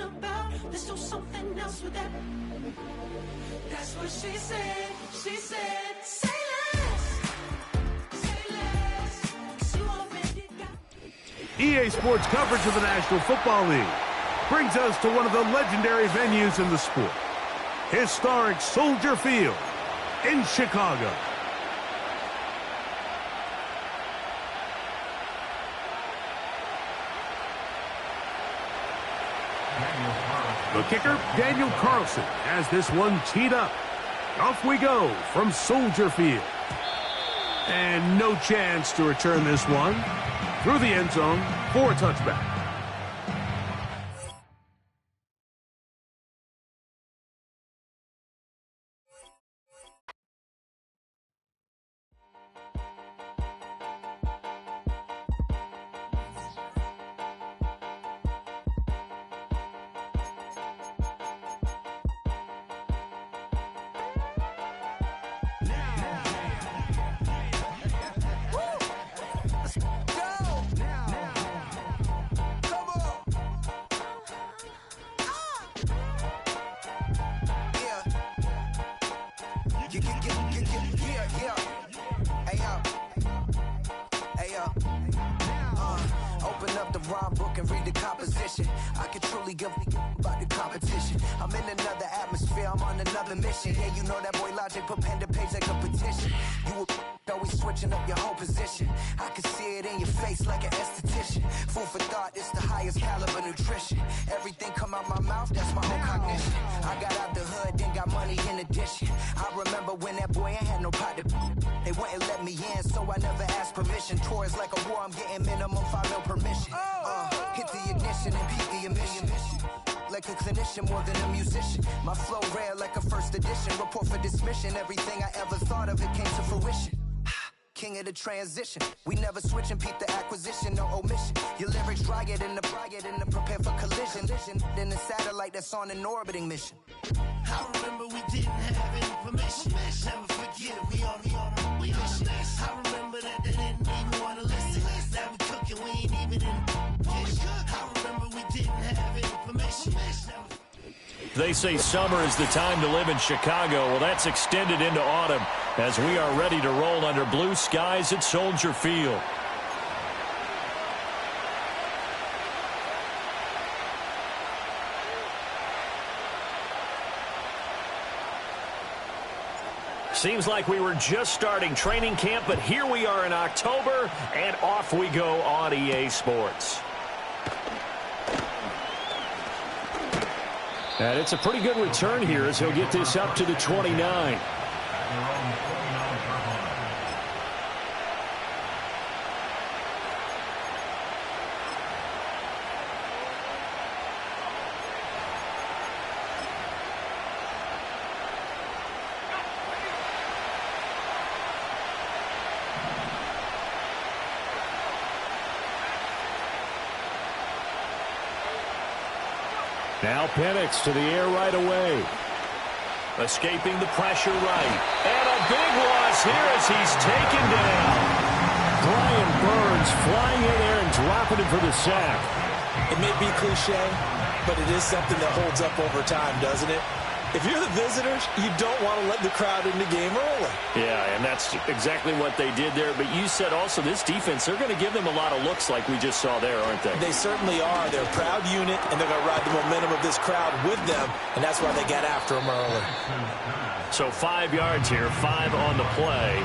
talking about. Let's do something else with that. That's what she said. She said, say less. Say less. 'Cause you already got. EA Sports coverage of the National Football League brings us to one of the legendary venues in the sport. Historic Soldier Field in Chicago. The kicker, Daniel Carlson, has this one teed up. Off we go from Soldier Field. And no chance to return this one through the end zone for a touchback. Open up the rhyme book and read the composition. I can truly give about the competition. I'm in another atmosphere, I'm on another mission. Yeah, you know that boy Logic put pen to page like a petition. You always switching up your whole position. I can see it in your face like an esthetician. Food for thought, it's the highest caliber nutrition. Everything come out my mouth, that's my own cognition. I got out the hood, then got money in addition. I remember when that boy ain't had no pot to. They wouldn't let me in, so I never asked permission. Tours like a war, I'm getting minimum 5 mil permission. Hit the ignition and peak the emission. Like a clinician more than a musician. My flow rare like a first edition. Report for dismission. Everything I ever thought of, it came to fruition. King of the transition. We never switch and peep the acquisition, no omission. Your lyrics dry it in the prepare for collision. Then the satellite that's on an orbiting mission. I remember we didn't have any permission. Never forget it, we on a mission. I remember that they didn't even want to listen. Now we cooking, we ain't even in the kitchen. I remember we didn't have any permission. They say summer is the time to live in Chicago. Well, that's extended into autumn as we are ready to roll under blue skies at Soldier Field. Seems like we were just starting training camp, but here we are in October, and off we go on EA Sports. And it's a pretty good return here as he'll get this up to the 29. Now Penix to the air right away. Escaping the pressure right. And a big loss here as he's taken down. Brian Burns flying in there and dropping him for the sack. It may be cliche, but it is something that holds up over time, doesn't it? If you're the visitors, you don't want to let the crowd in the game early. Yeah, and that's exactly what they did there. But you said also this defense, they're going to give them a lot of looks like we just saw there, aren't they? They certainly are. They're a proud unit, and they're going to ride the momentum of this crowd with them, and that's why they got after them early. So 5 yards here, 5 on the play.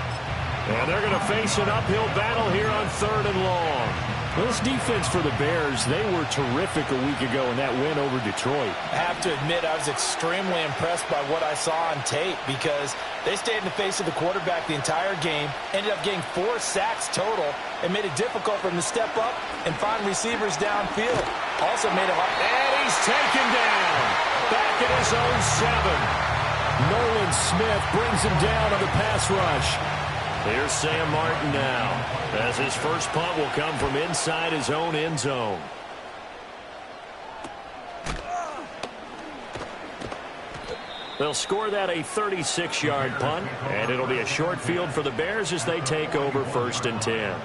And they're going to face an uphill battle here on 3rd and long. This defense for the Bears, they were terrific a week ago in that win over Detroit. I have to admit, I was extremely impressed by what I saw on tape because they stayed in the face of the quarterback the entire game, ended up getting 4 sacks total, and made it difficult for him to step up and find receivers downfield. Also made it hard. And he's taken down. Back at his own 7. Nolan Smith brings him down on the pass rush. Here's Sam Martin now, as his first punt will come from inside his own end zone. They'll score that a 36-yard punt, and it'll be a short field for the Bears as they take over 1st and 10.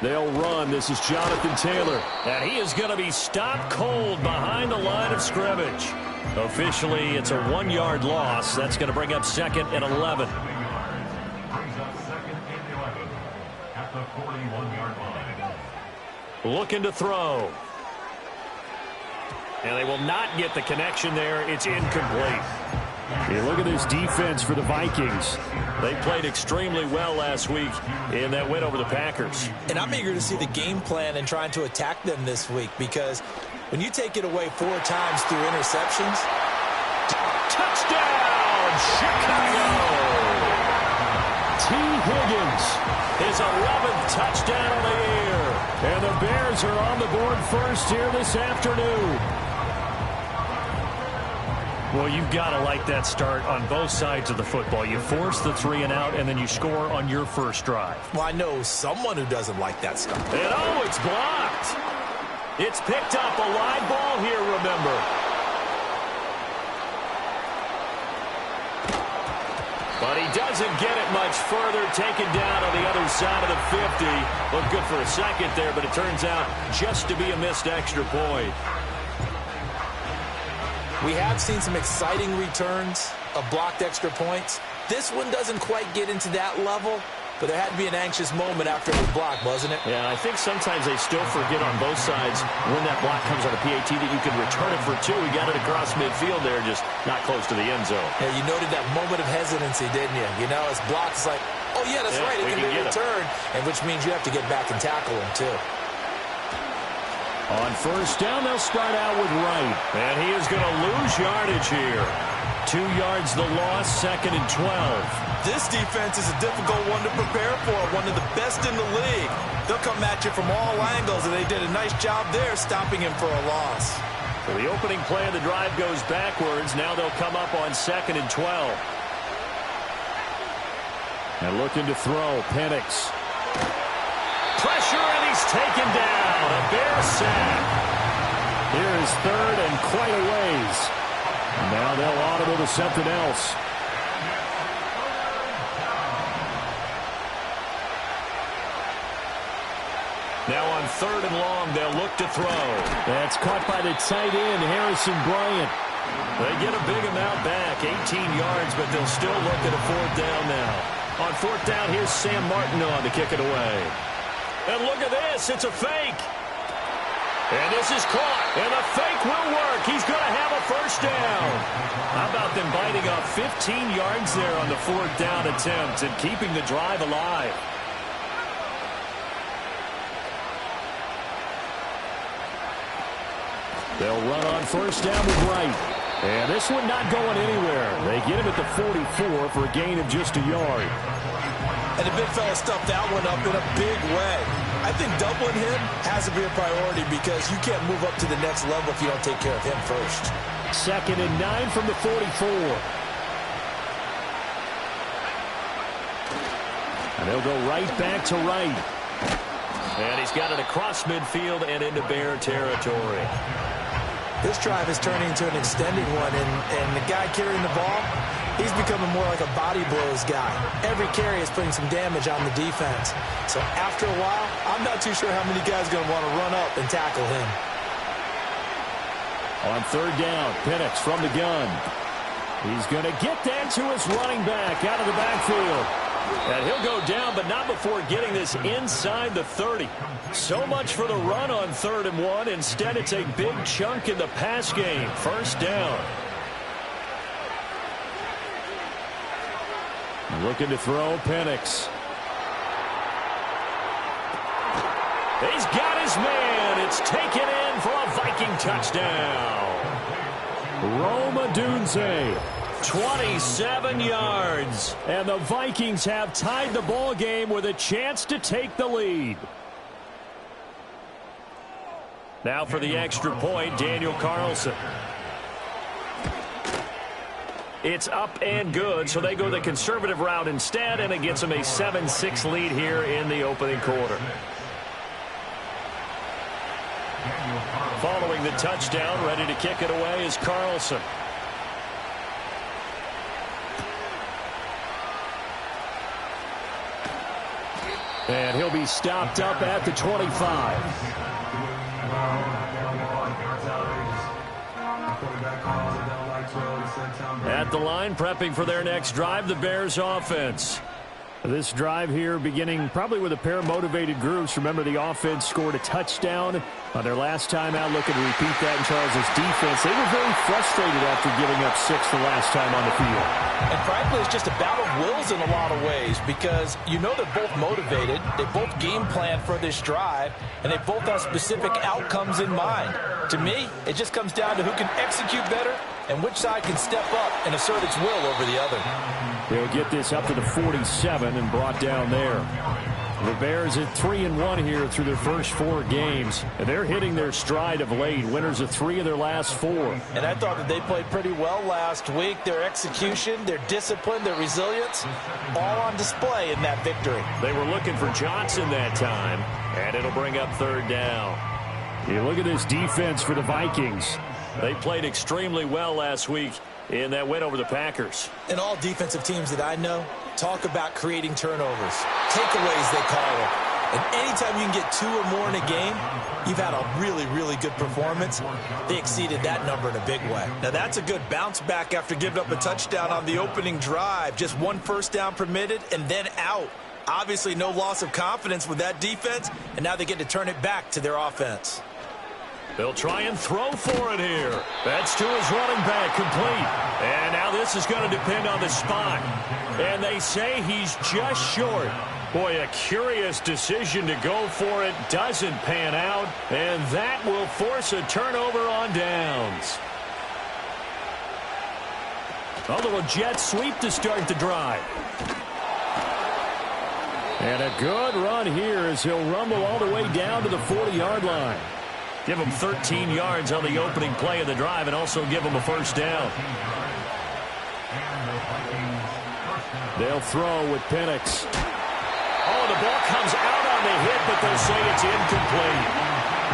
They'll run. This is Jonathan Taylor. And he is going to be stopped cold behind the line of scrimmage. Officially, it's a 1-yard loss. That's going to bring up 2nd and 11. At the 41-yard line. Looking to throw. And they will not get the connection there. It's incomplete. Hey, look at this defense for the Vikings. They played extremely well last week in that win over the Packers. And I'm eager to see the game plan and trying to attack them this week, because when you take it away 4 times through interceptions. Touchdown, Chicago! T. Higgins, his 11th touchdown of the year. And the Bears are on the board first here this afternoon. Well, you've got to like that start on both sides of the football. You force the 3 and out, and then you score on your first drive. Well, I know someone who doesn't like that start. And oh, it's blocked. It's picked up, a live ball here, remember. But he doesn't get it much further, taken down on the other side of the 50. Looked good for a second there, but it turns out just to be a missed extra point. We have seen some exciting returns of blocked extra points. This one doesn't quite get into that level, but there had to be an anxious moment after it was blocked, wasn't it? Yeah, I think sometimes they still forget on both sides when that block comes on a PAT that you can return it for 2. He got it across midfield there, just not close to the end zone. Yeah, you noted that moment of hesitancy, didn't you? You know, it's blocked. It's like, oh, yeah, that's right. It can be returned, and which means you have to get back and tackle him, too. On first down, they'll start out with Wright. And he is going to lose yardage here. 2 yards the loss, 2nd and 12. This defense is a difficult one to prepare for, one of the best in the league. They'll come at you from all angles, and they did a nice job there stopping him for a loss. So the opening play of the drive goes backwards. Now they'll come up on 2nd and 12. And looking to throw, Penix. Pressure, and he's taken down. A Bear sack. Here is 3rd and quite a ways. Now they'll audible to something else. Now on 3rd and long, they'll look to throw. That's caught by the tight end, Harrison Bryant. They get a big amount back, 18 yards, but they'll still look at a 4th down now. On 4th down, here's Sam Martin on to kick it away. And look at this, it's a fake. And this is caught, and the fake will work. He's going to have a first down. How about them biting off 15 yards there on the 4th down attempt and keeping the drive alive? They'll run on first down with Wright. And this one not going anywhere. They get him at the 44 for a gain of just a yard. And the big fella stuffed that one up in a big way. I think doubling him has to be a priority, because you can't move up to the next level if you don't take care of him first. 2nd and 9 from the 44. And they'll go right back to Wright. And he's got it across midfield and into Bear territory. This drive is turning into an extended one, and the guy carrying the ball, he's becoming more like a body blows guy. Every carry is putting some damage on the defense. So after a while, I'm not too sure how many guys are going to want to run up and tackle him. On 3rd down, Penix from the gun. He's going to get that to his running back out of the backfield. And he'll go down, but not before getting this inside the 30. So much for the run on 3rd and 1. Instead, it's a big chunk in the pass game. First down. Looking to throw, Penix. He's got his man. It's taken in for a Viking touchdown. Rome Odunze. 27 yards. And the Vikings have tied the ball game with a chance to take the lead. Now for the extra point, Daniel Carlson. It's up and good, so they go the conservative route instead, and it gets them a 7-6 lead here in the opening quarter. Following the touchdown, ready to kick it away is Carlson. And he'll be stopped up at the 25. At the line, prepping for their next drive, the Bears offense. This drive here beginning probably with a pair of motivated groups. Remember, the offense scored a touchdown on their last time out. Looking to repeat that in Charles' defense. They were very frustrated after giving up 6 the last time on the field. And frankly, it's just a battle of wills in a lot of ways because you know they're both motivated. They both game plan for this drive, and they both have specific outcomes in mind. To me, it just comes down to who can execute better and which side can step up and assert its will over the other. They'll get this up to the 47 and brought down there. The Bears at 3-1 here through their first 4 games. And they're hitting their stride of late. Winners of 3 of their last 4. And I thought that they played pretty well last week. Their execution, their discipline, their resilience, all on display in that victory. They were looking for Johnson that time, and it'll bring up 3rd down. You look at this defense for the Vikings. They played extremely well last week in that win over the Packers. And all defensive teams that I know talk about creating turnovers. Takeaways, they call them. And anytime you can get 2 or more in a game, you've had a really, really good performance. They exceeded that number in a big way. Now, that's a good bounce back after giving up a touchdown on the opening drive. Just 1 first down permitted and then out. Obviously, no loss of confidence with that defense, and now they get to turn it back to their offense. They'll try and throw for it here. That's to his running back, complete. And now this is going to depend on the spot. And they say he's just short. Boy, a curious decision to go for it. Doesn't pan out. And that will force a turnover on downs. A little jet sweep to start the drive. And a good run here as he'll rumble all the way down to the 40-yard line. Give him 13 yards on the opening play of the drive and also give him a first down. They'll throw with Penix. Oh, the ball comes out on the hit, but they'll say it's incomplete.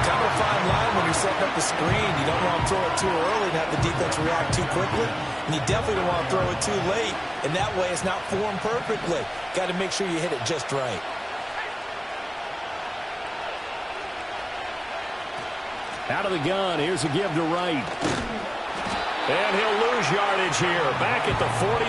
Kind of a fine line when you're setting up the screen. You don't want to throw it too early and have the defense react too quickly. And you definitely don't want to throw it too late. And that way it's not formed perfectly. Got to make sure you hit it just right. Out of the gun, here's a give to Wright. And he'll lose yardage here, back at the 41.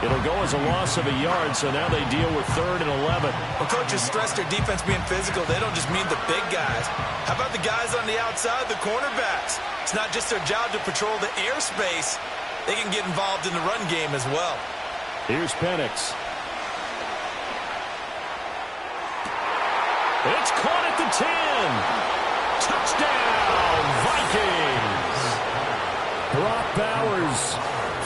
It'll go as a loss of a yard, so now they deal with 3rd and 11. Well, coaches stress their defense being physical. They don't just mean the big guys. How about the guys on the outside, the cornerbacks? It's not just their job to patrol the airspace. They can get involved in the run game as well. Here's Penix. It's caught at the 10. Touchdown, Vikings! Brock Bowers,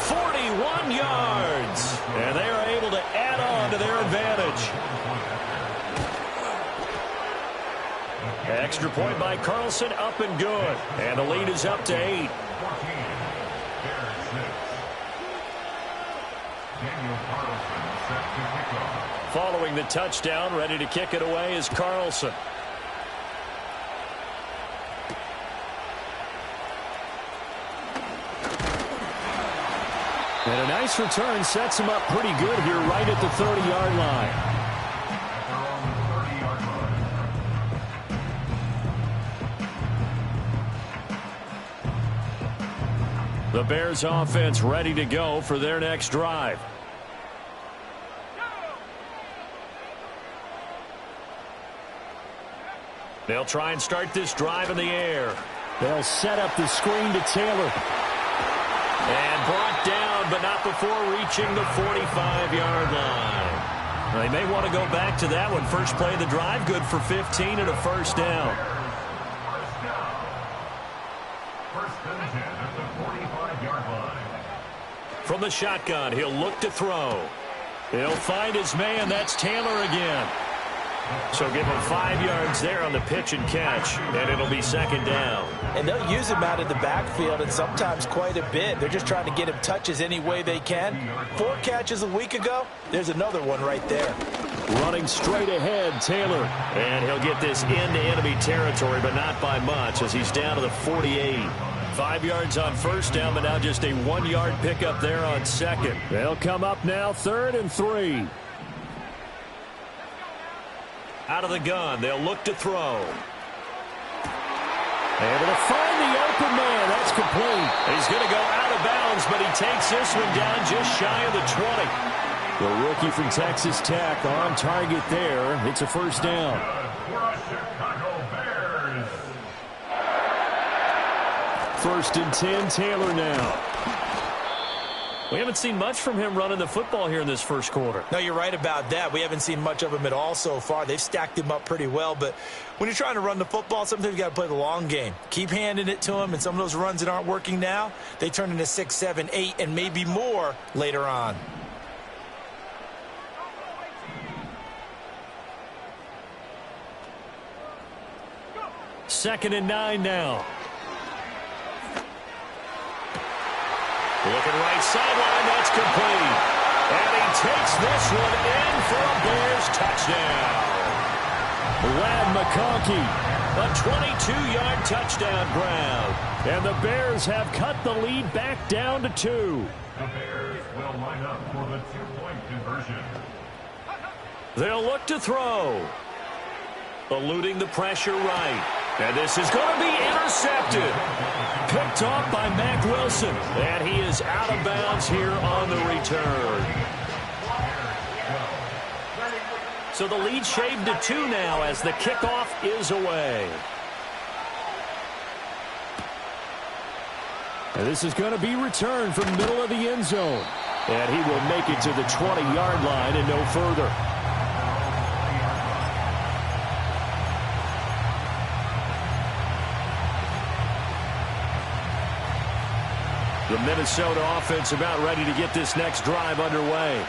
41 yards. And they are able to add on to their advantage. Extra point by Carlson, up and good. And the lead is up to 8. Following the touchdown, ready to kick it away is Carlson. And a nice return sets him up pretty good here right at the 30-yard line. The Bears offense ready to go for their next drive. They'll try and start this drive in the air. They'll set up the screen to Taylor. And brought down, but not before reaching the 45-yard line. They may want to go back to that one. First play of the drive, good for 15 and a first down. First and 10 at the 45-yard line. From the shotgun, he'll look to throw. He'll find his man. That's Taylor again. So give him 5 yards there on the pitch and catch, and it'll be 2nd down. And they'll use him out of the backfield, and sometimes quite a bit. They're just trying to get him touches any way they can. 4 catches a week ago. There's another one right there. Running straight ahead, Taylor. And he'll get this into enemy territory, but not by much as he's down to the 48. 5 yards on first down, but now just a 1-yard pickup there on 2nd. They'll come up now 3rd and 3. Out of the gun, they'll look to throw. Able to find the open man. That's complete. He's going to go out of bounds, but he takes this one down just shy of the 20. The rookie from Texas Tech on target there. It's a first down. First and 10, Taylor now. We haven't seen much from him running the football here in this first quarter. No, you're right about that. We haven't seen much of him at all so far. They've stacked him up pretty well, but when you're trying to run the football, sometimes you got to play the long game. Keep handing it to him, and some of those runs that aren't working now, they turn into 6, 7, 8, and maybe more later on. Second and 9 now. Looking right sideline, that's complete. And he takes this one in for a Bears touchdown. Lad McConkey, A 22-yard touchdown ground. and the Bears have cut the lead back down to 2. The Bears will line up for the two-point conversion. They'll look to throw. Eluding the pressure right. And this is going to be intercepted. Picked off by Mack Wilson. And he is out of bounds here on the return. So the lead shaved to 2 now as the kickoff is away. And this is going to be returned from the middle of the end zone. And he will make it to the 20-yard line and no further. The Minnesota offense about ready to get this next drive underway.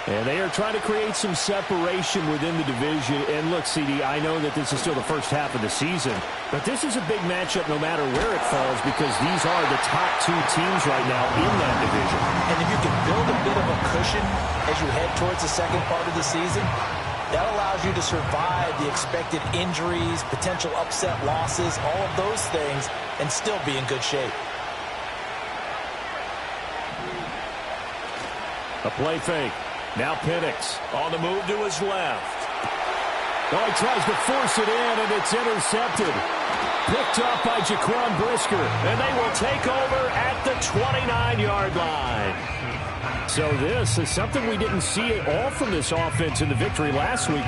And they are trying to create some separation within the division. And look, CD, I know that this is still the first half of the season, but this is a big matchup no matter where it falls because these are the top 2 teams right now in that division. And if you can build a bit of a cushion as you head towards the second part of the season, that allows you to survive the expected injuries, potential upset losses, all of those things, and still be in good shape. A play fake. Now Penix On the move to his left. Oh, he tries to force it in, and it's intercepted. Picked up by Jaquan Brisker. And they will take over at the 29-yard line. So this is something we didn't see at all from this offense in the victory last week.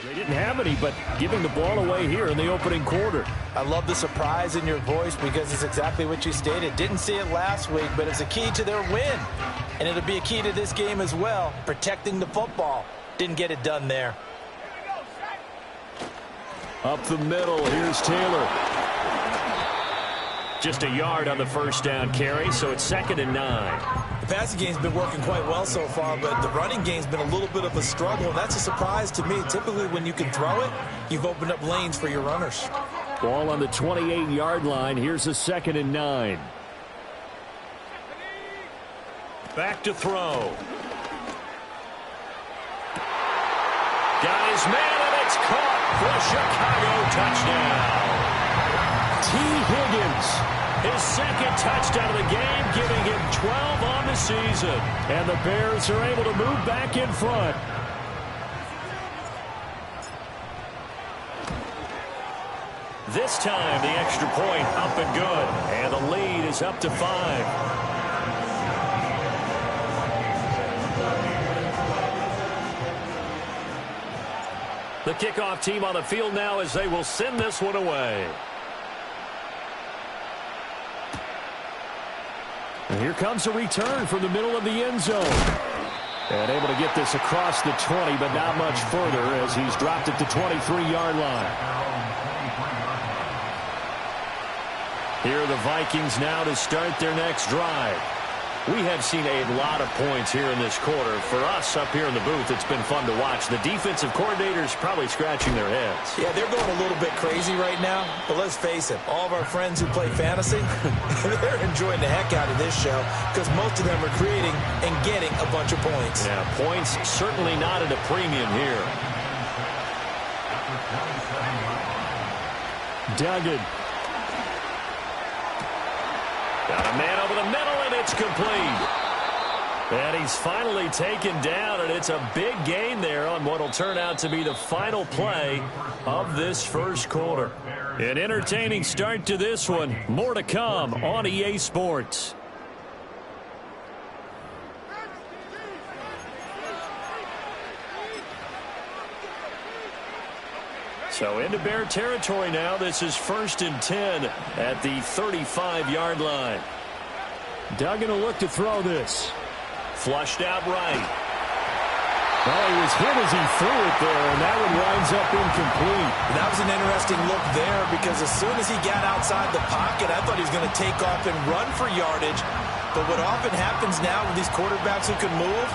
They didn't have any, but giving the ball away here in the opening quarter. I love the surprise in your voice because it's exactly what you stated. Didn't see it last week, but it's a key to their win. And it'll be a key to this game as well, protecting the football. Didn't get it done there. Up the middle, here's Taylor. Just a yard on the first down carry, so it's 2nd and 9. The passing game's been working quite well so far, but the running game's been a little bit of a struggle, and that's a surprise to me. Typically, when you can throw it, you've opened up lanes for your runners. Ball on the 28-yard line. Here's a 2nd and 9. Back to throw. Got his man, and it's caught for a Chicago touchdown. T. Higgins. His 2nd touchdown of the game, giving him 12 on the season. And the Bears are able to move back in front. This time, the extra point up and good. And the lead is up to 5. The kickoff team on the field now as they will send this one away. And here comes a return from the middle of the end zone. And able to get this across the 20, but not much further as he's dropped at the 23-yard line. Here are the Vikings now to start their next drive. We have seen a lot of points here in this quarter. For us up here in the booth, it's been fun to watch. The defensive coordinators probably scratching their heads. Yeah, they're going a little bit crazy right now, but let's face it, all of our friends who play fantasy, they're enjoying the heck out of this show because most of them are creating and getting a bunch of points. Yeah, points certainly not at a premium here. Duggan. Got a man over the middle, and it's complete. And he's finally taken down, and it's a big gain there on what will turn out to be the final play of this first quarter. An entertaining start to this one. More to come on EA Sports. So into Bear territory now. This is 1st and 10 at the 35-yard line. Duggan will look to throw this. Flushed out right. Well, he was hit as he threw it there, and that one winds up incomplete. That was an interesting look there because as soon as he got outside the pocket, I thought he was going to take off and run for yardage. But what often happens now with these quarterbacks who can move,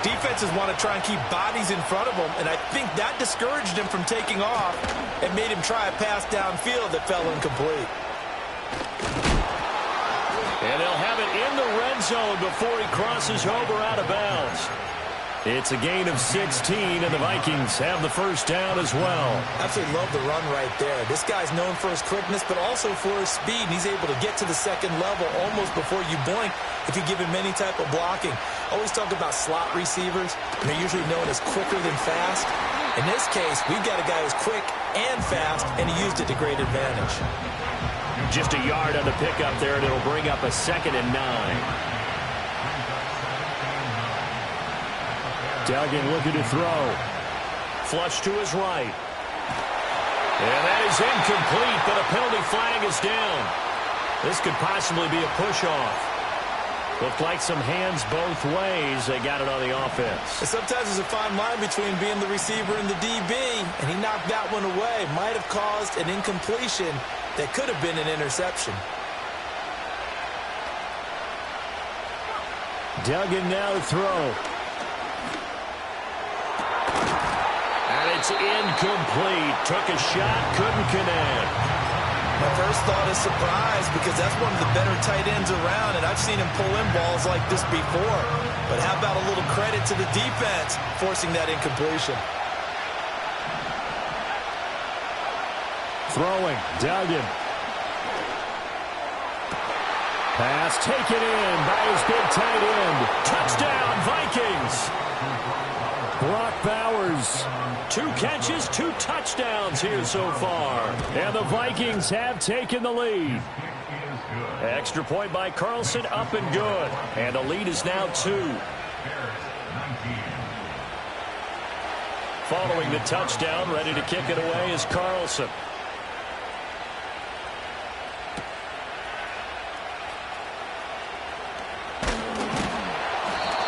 defenses want to try and keep bodies in front of them, and I think that discouraged him from taking off and made him try a pass downfield that fell incomplete. And they'll have it in the red zone before he crosses over out of bounds. It's a gain of 16, and the Vikings have the first down as well. Absolutely love the run right there. This guy's known for his quickness, but also for his speed. He's able to get to the second level almost before you blink if you give him any type of blocking. Always talk about slot receivers. They're usually known as quicker than fast. In this case, we've got a guy who's quick and fast, and he used it to great advantage. Just a yard on the pickup there, and it'll bring up a 2nd and 9. Duggan looking to throw. Flush to his right. And that is incomplete, but a penalty flag is down. This could possibly be a push-off. Looked like some hands both ways. They got it on the offense. And sometimes there's a fine line between being the receiver and the DB, and he knocked that one away. Might have caused an incompletion that could have been an interception. Duggan now to throw. It's incomplete. Took a shot, couldn't connect. My first thought is surprise because that's one of the better tight ends around, and I've seen him pull in balls like this before. But how about a little credit to the defense forcing that incompletion? Throwing, Duggan. Pass taken in by his big tight end. Touchdown, Vikings. Brock Bowers. 2 catches, 2 touchdowns here so far. And the Vikings have taken the lead. Extra point by Carlson, up and good. And the lead is now 2. Following the touchdown, ready to kick it away is Carlson.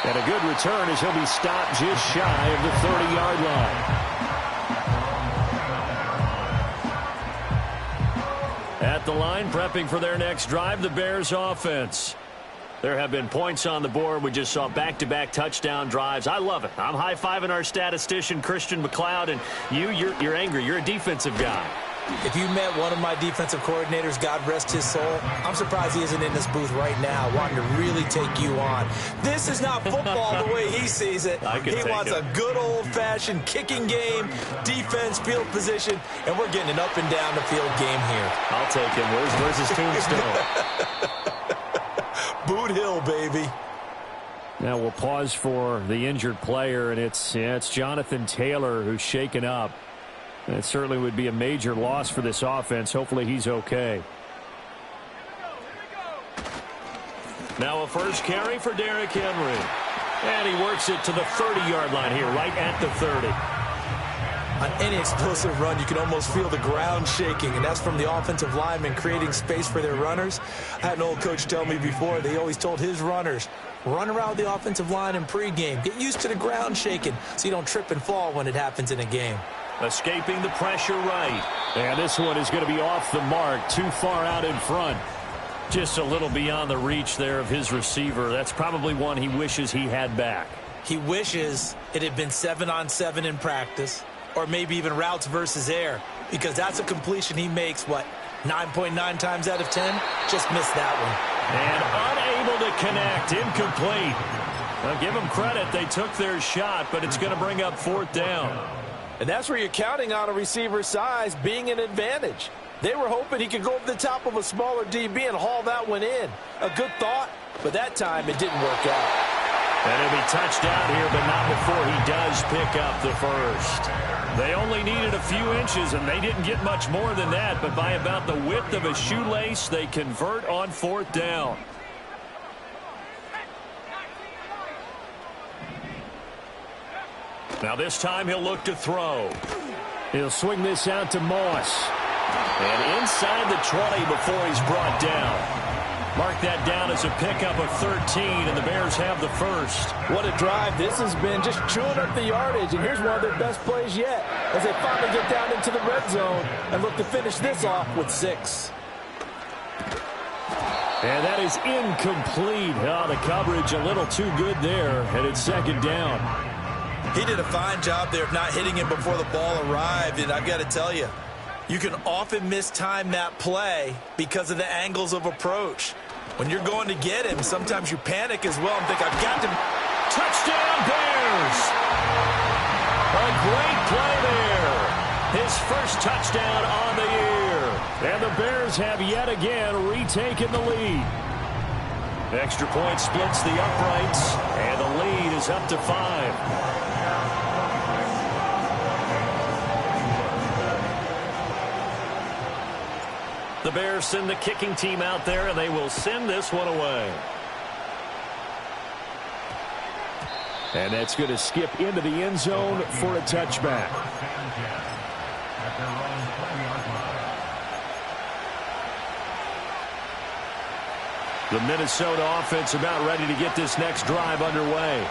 And a good return as he'll be stopped just shy of the 30-yard line. At the line, prepping for their next drive, the Bears offense. There have been points on the board. We just saw back-to-back touchdown drives. I love it. I'm high-fiving our statistician, Christian McLeod, and you're angry. You're a defensive guy. If you met one of my defensive coordinators, God rest his soul, I'm surprised he isn't in this booth right now wanting to really take you on. This is not football the way he sees it. He wants a good old-fashioned kicking game, defense, field position, and we're getting an up-and-down-the-field game here. I'll take him. Where's his tombstone? Boot Hill, baby. Now we'll pause for the injured player, and it's Jonathan Taylor who's shaken up. That certainly would be a major loss for this offense. Hopefully he's okay. Now a first carry for Derrick Henry. And he works it to the 30-yard line here, right at the 30. On any explosive run, you can almost feel the ground shaking, and that's from the offensive linemen creating space for their runners. I had an old coach tell me before, they always told his runners, run around the offensive line in pregame. Get used to the ground shaking so you don't trip and fall when it happens in a game. Escaping the pressure right. And this one is going to be off the mark, too far out in front. Just a little beyond the reach there of his receiver. That's probably one he wishes he had back. He wishes it had been 7-on-7 in practice, or maybe even routes versus air, because that's a completion he makes, 9.9 times out of 10? Just missed that one. And unable to connect. Incomplete. Now, give them credit. They took their shot, but it's going to bring up 4th down. And that's where you're counting on a receiver's size being an advantage. They were hoping he could go over the top of a smaller DB and haul that one in. A good thought, but that time it didn't work out. And he'll be touched down here, but not before he does pick up the first. They only needed a few inches, and they didn't get much more than that, but by about the width of a shoelace, they convert on 4th down. Now this time he'll look to throw. He'll swing this out to Moss. And inside the 20 before he's brought down. Mark that down as a pickup of 13, and the Bears have the first. What a drive this has been, just chewing up the yardage, and here's one of their best plays yet as they finally get down into the red zone and look to finish this off with 6. And that is incomplete. Oh, the coverage a little too good there, and it's 2nd down. He did a fine job there of not hitting him before the ball arrived, and I've got to tell you, you can often mistime that play because of the angles of approach. When you're going to get him, sometimes you panic as well and think, I've got to... Touchdown, Bears! A great play there. His first touchdown on the year. And the Bears have yet again retaken the lead. Extra point splits the uprights, and the lead is up to 5. The Bears send the kicking team out there, and they will send this one away. And that's going to skip into the end zone for a touchback. The Minnesota offense about ready to get this next drive underway.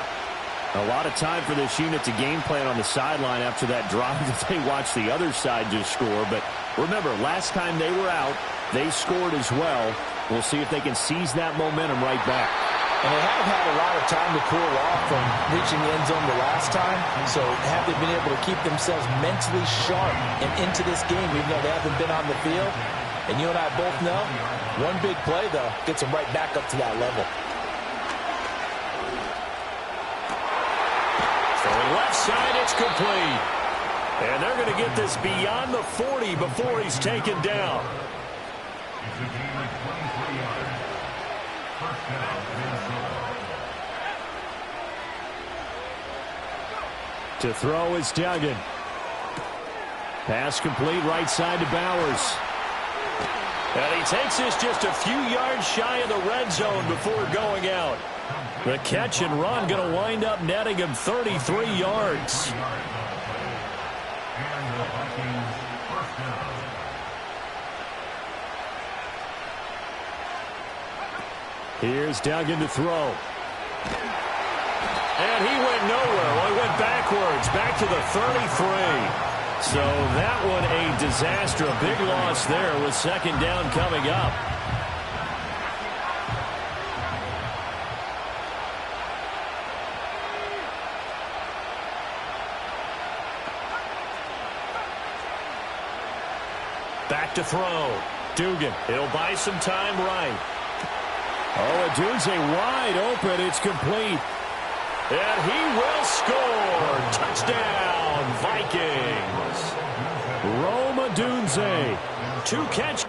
A lot of time for this unit to game plan on the sideline after that drive that they watched the other side just score. But remember, last time they were out, they scored as well. We'll see if they can seize that momentum right back. And they have had a lot of time to cool off from reaching the end zone the last time. So have they been able to keep themselves mentally sharp and into this game, even though they haven't been on the field? And you and I both know, one big play, though, gets them right back up to that level. Left side, it's complete. And they're going to get this beyond the 40 before he's taken down. To throw is Duggan. Pass complete right side to Bowers. And he takes this just a few yards shy of the red zone before going out. The catch and run going to wind up netting him 33 yards. Here's Duggan to throw. And he went nowhere. Well, he went backwards, back to the 33. So that one a disaster. A big loss there with 2nd down coming up. Back to throw. Dugan. It'll buy some time right. Oh, Adunze wide open. It's complete. And he will score. Touchdown, Vikings. Rome Adunze. 2 catches.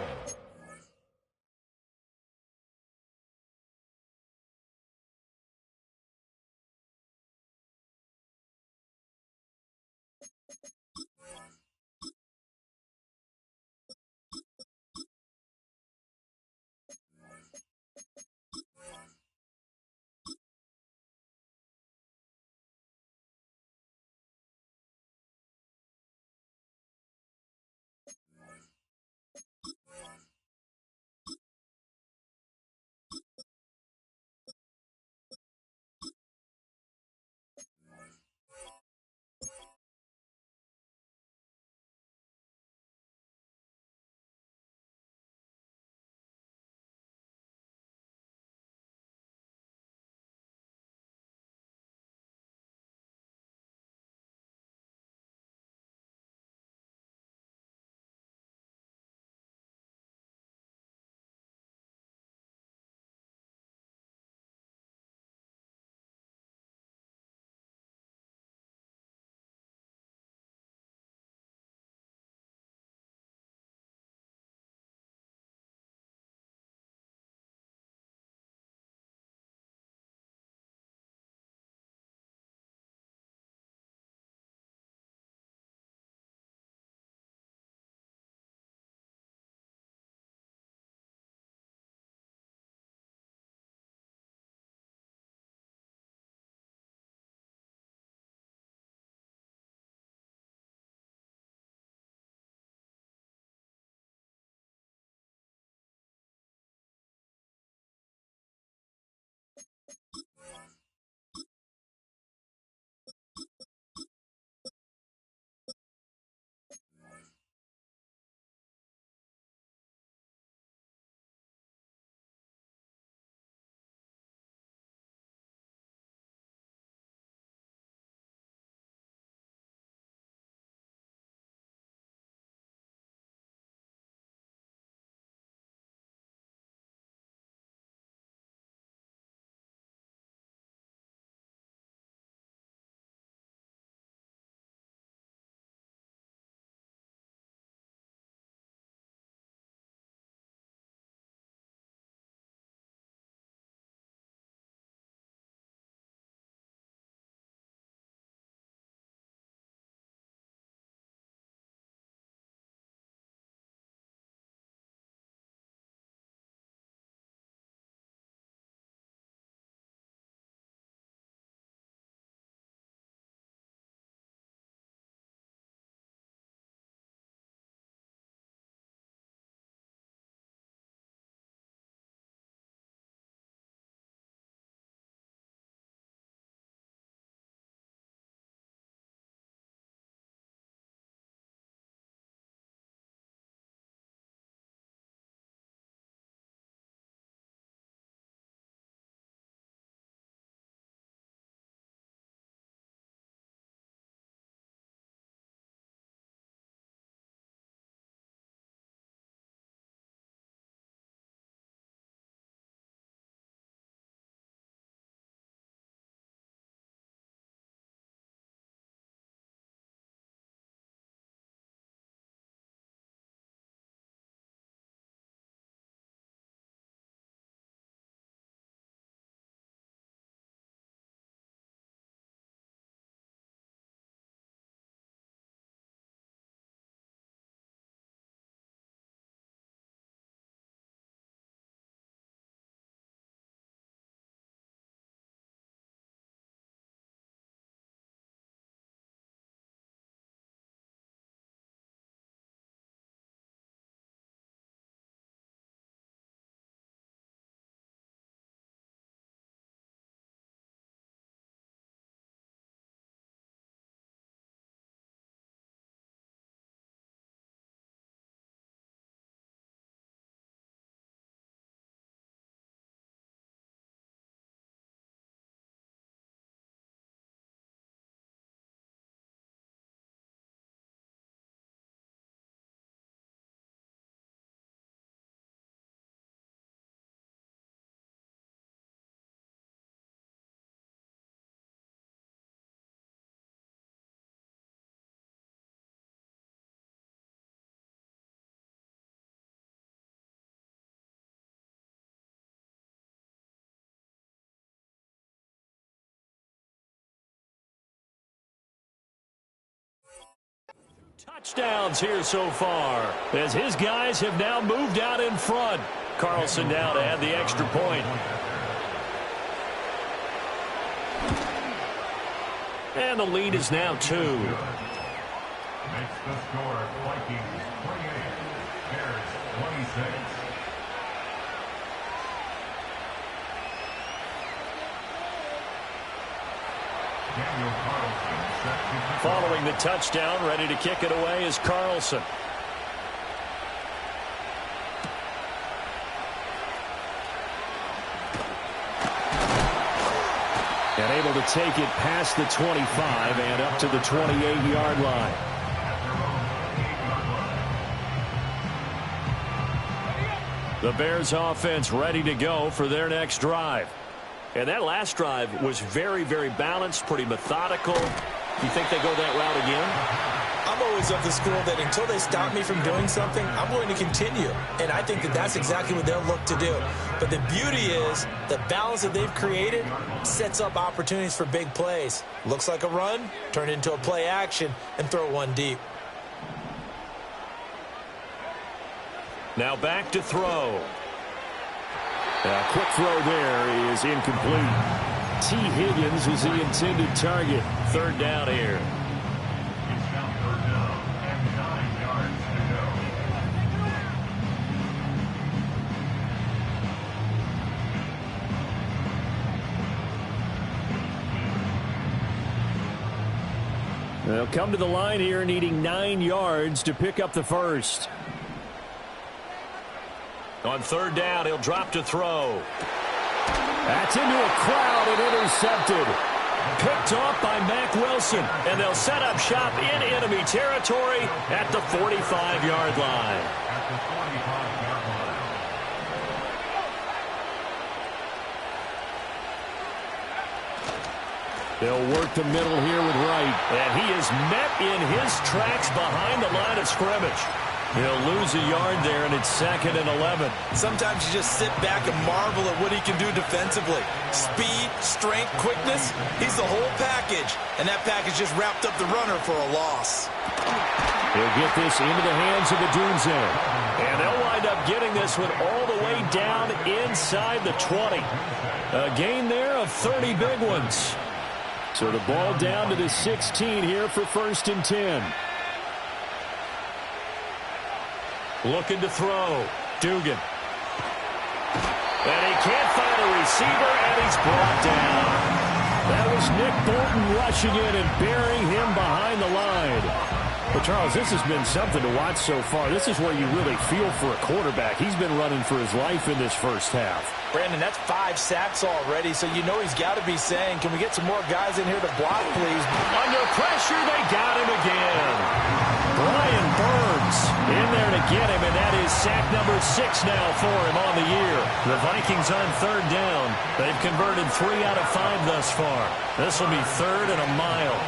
Touchdowns here so far, as his guys have now moved out in front. Carlson now to add the extra point. And the lead is now 2. Makes the score Vikings 28, Bears 26. Daniel Carlson set to Following the touchdown, ready to kick it away is Carlson. And able to take it past the 25 and up to the 28-yard line. The Bears offense ready to go for their next drive. And that last drive was very, very balanced, pretty methodical. You think they go that route again? I'm always of the school that until they stop me from doing something, I'm going to continue. And I think that that's exactly what they'll look to do. But the beauty is the balance that they've created sets up opportunities for big plays. Looks like a run, turn it into a play action, and throw one deep. Now back to throw. A quick throw there is incomplete. T. Higgins was the intended target. Third down here. It's now third down and 9 yards to go. They'll come to the line here needing 9 yards to pick up the first. On third down, he'll drop to throw. That's into a crowd and intercepted. Picked off by Mack Wilson, and they'll set up shop in enemy territory at the 45-yard line. At the 45-yard line. They'll work the middle here with Wright, and he is met in his tracks behind the line of scrimmage. He'll lose a yard there, and it's 2nd and 11. Sometimes you just sit back and marvel at what he can do defensively. Speed, strength, quickness, he's the whole package. And that package just wrapped up the runner for a loss. He'll get this into the hands of the Dunze. And they'll wind up getting this one all the way down inside the 20. A gain there of 30 big ones. So the ball down to the 16 here for 1st and 10. Looking to throw. Dugan. And he can't find a receiver, and he's brought down. That was Nick Bolton rushing in and burying him behind the line. Well, Charles, this has been something to watch so far. This is where you really feel for a quarterback. He's been running for his life in this first half. Brandon, that's 5 sacks already, so you know he's got to be saying, can we get some more guys in here to block, please? Under pressure, they got him again. Brian Burns in there to get him, and that is sack number 6 now for him on the year. The Vikings on third down. They've converted 3 out of 5 thus far. This will be 3rd and a mile.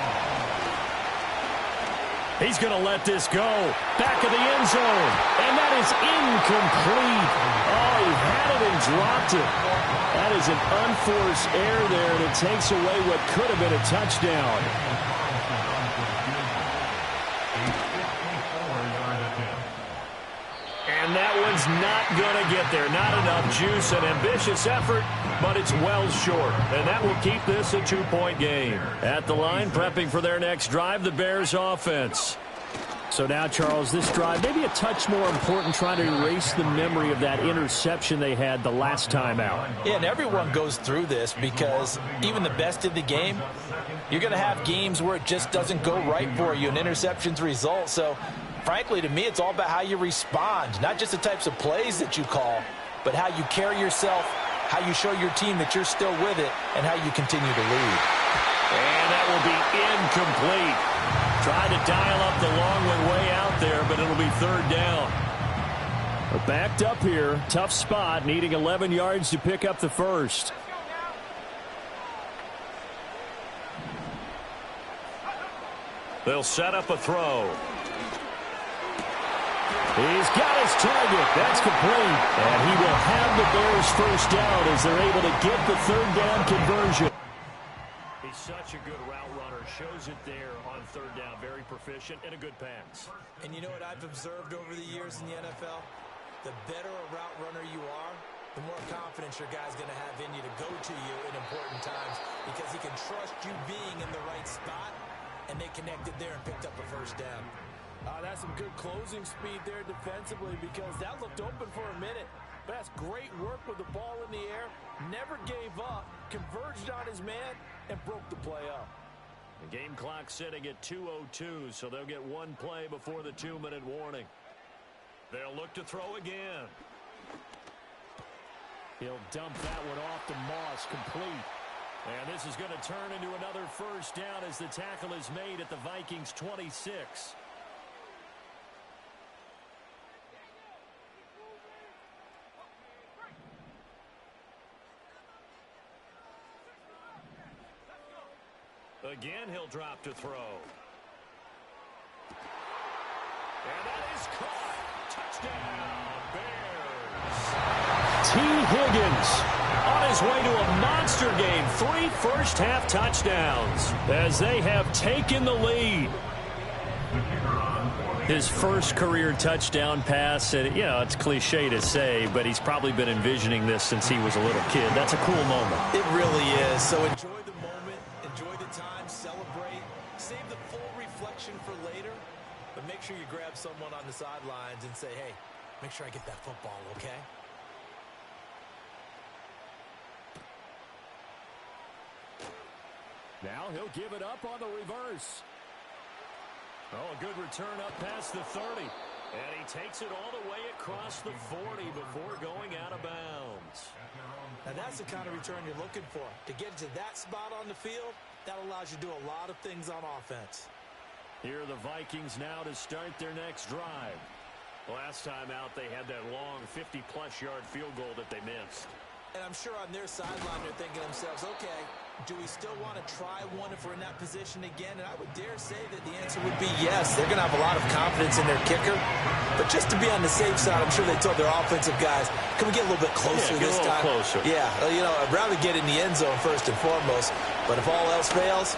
He's going to let this go. Back of the end zone. And that is incomplete. Oh, he had it and dropped it. That is an unforced error there, and it takes away what could have been a touchdown. And that one's not going to get there. Not enough juice. An ambitious effort, but it's well short. And that will keep this a 2-point game. At the line, prepping for their next drive, the Bears offense. So now, Charles, this drive, maybe a touch more important, trying to erase the memory of that interception they had the last time out. Yeah, and everyone goes through this because even the best in the game, you're going to have games where it just doesn't go right for you, and interceptions result. So, frankly, to me, it's all about how you respond, not just the types of plays that you call, but how you carry yourself, how you show your team that you're still with it, and how you continue to lead. And that will be incomplete. Tried to dial up the long one way out there, but it'll be 3rd down. Backed up here, tough spot, needing 11 yards to pick up the first. They'll set up a throw. He's got his target. That's complete. And he will have the Bears first down as they're able to get the 3rd down conversion. He He's such a good route runner. Shows it there on third down. Very proficient and a good pass. And you know what I've observed over the years in the NFL? The better a route runner you are, the more confidence your guy's going to have in you to go to you in important times because he can trust you being in the right spot, and they connected there and picked up a first down. That's some good closing speed there defensively because that looked open for a minute. But that's great work with the ball in the air. Never gave up, converged on his man, and broke the play up. The game clock sitting at 2:02, so they'll get one play before the 2-minute warning. They'll look to throw again. He'll dump that one off to Moss, complete. And this is going to turn into another first down as the tackle is made at the Vikings 26. Again, he'll drop to throw. And that is caught. Touchdown, Bears. T. Higgins on his way to a monster game. 3 first-half touchdowns as they have taken the lead. His first career touchdown pass, and you know, it's cliche to say, but he's probably been envisioning this since he was a little kid. That's a cool moment. It really is. So enjoy the moment, enjoy the time, celebrate, save the full reflection for later, but make sure you grab someone on the sidelines and say, hey, make sure I get that football, okay? Now he'll give it up on the reverse. Oh, a good return up past the 30. And he takes it all the way across the 40 before going out of bounds. Now that's the kind of return you're looking for. To get to that spot on the field, that allows you to do a lot of things on offense. Here are the Vikings now to start their next drive. Last time out, they had that long 50-plus yard field goal that they missed. And I'm sure on their sideline they're thinking to themselves, okay, do we still want to try one if we're in that position again? And I would dare say that the answer would be yes. They're going to have a lot of confidence in their kicker. But just to be on the safe side, I'm sure they told their offensive guys, can we get a little bit closer this time? Closer. Yeah, you know, I'd rather get in the end zone first and foremost. But if all else fails,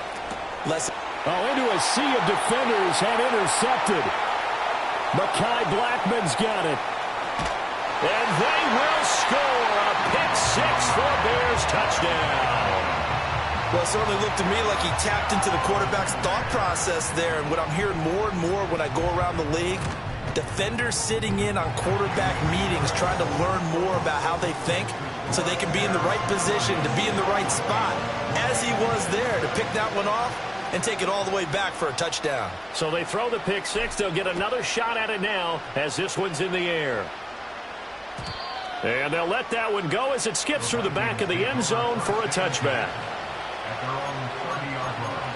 let's... Oh, into a sea of defenders and intercepted. Mekhi Blackman's got it. And they will score a pick-6 for Bears touchdown. Well, it certainly looked to me like he tapped into the quarterback's thought process there. And what I'm hearing more and more when I go around the league, defenders sitting in on quarterback meetings trying to learn more about how they think so they can be in the right position, to be in the right spot, as he was there to pick that one off and take it all the way back for a touchdown. So they throw the pick-6. They'll get another shot at it now as this one's in the air. And they'll let that one go as it skips through the back of the end zone for a touchback. At their own 30-yard line.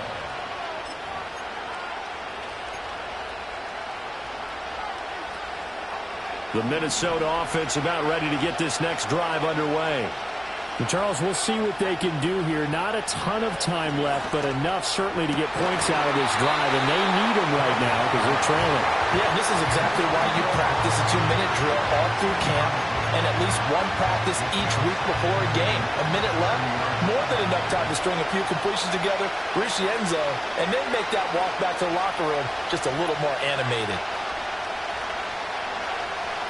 The Minnesota offense about ready to get this next drive underway. And Charles, we'll see what they can do here. Not a ton of time left, but enough certainly to get points out of this drive, and they need them right now because they're trailing. Yeah, this is exactly why you practice a 2-minute drill all through camp and at least one practice each week before a game. A minute left, more than enough time to string a few completions together, reach the end zone, and then make that walk back to the locker room just a little more animated.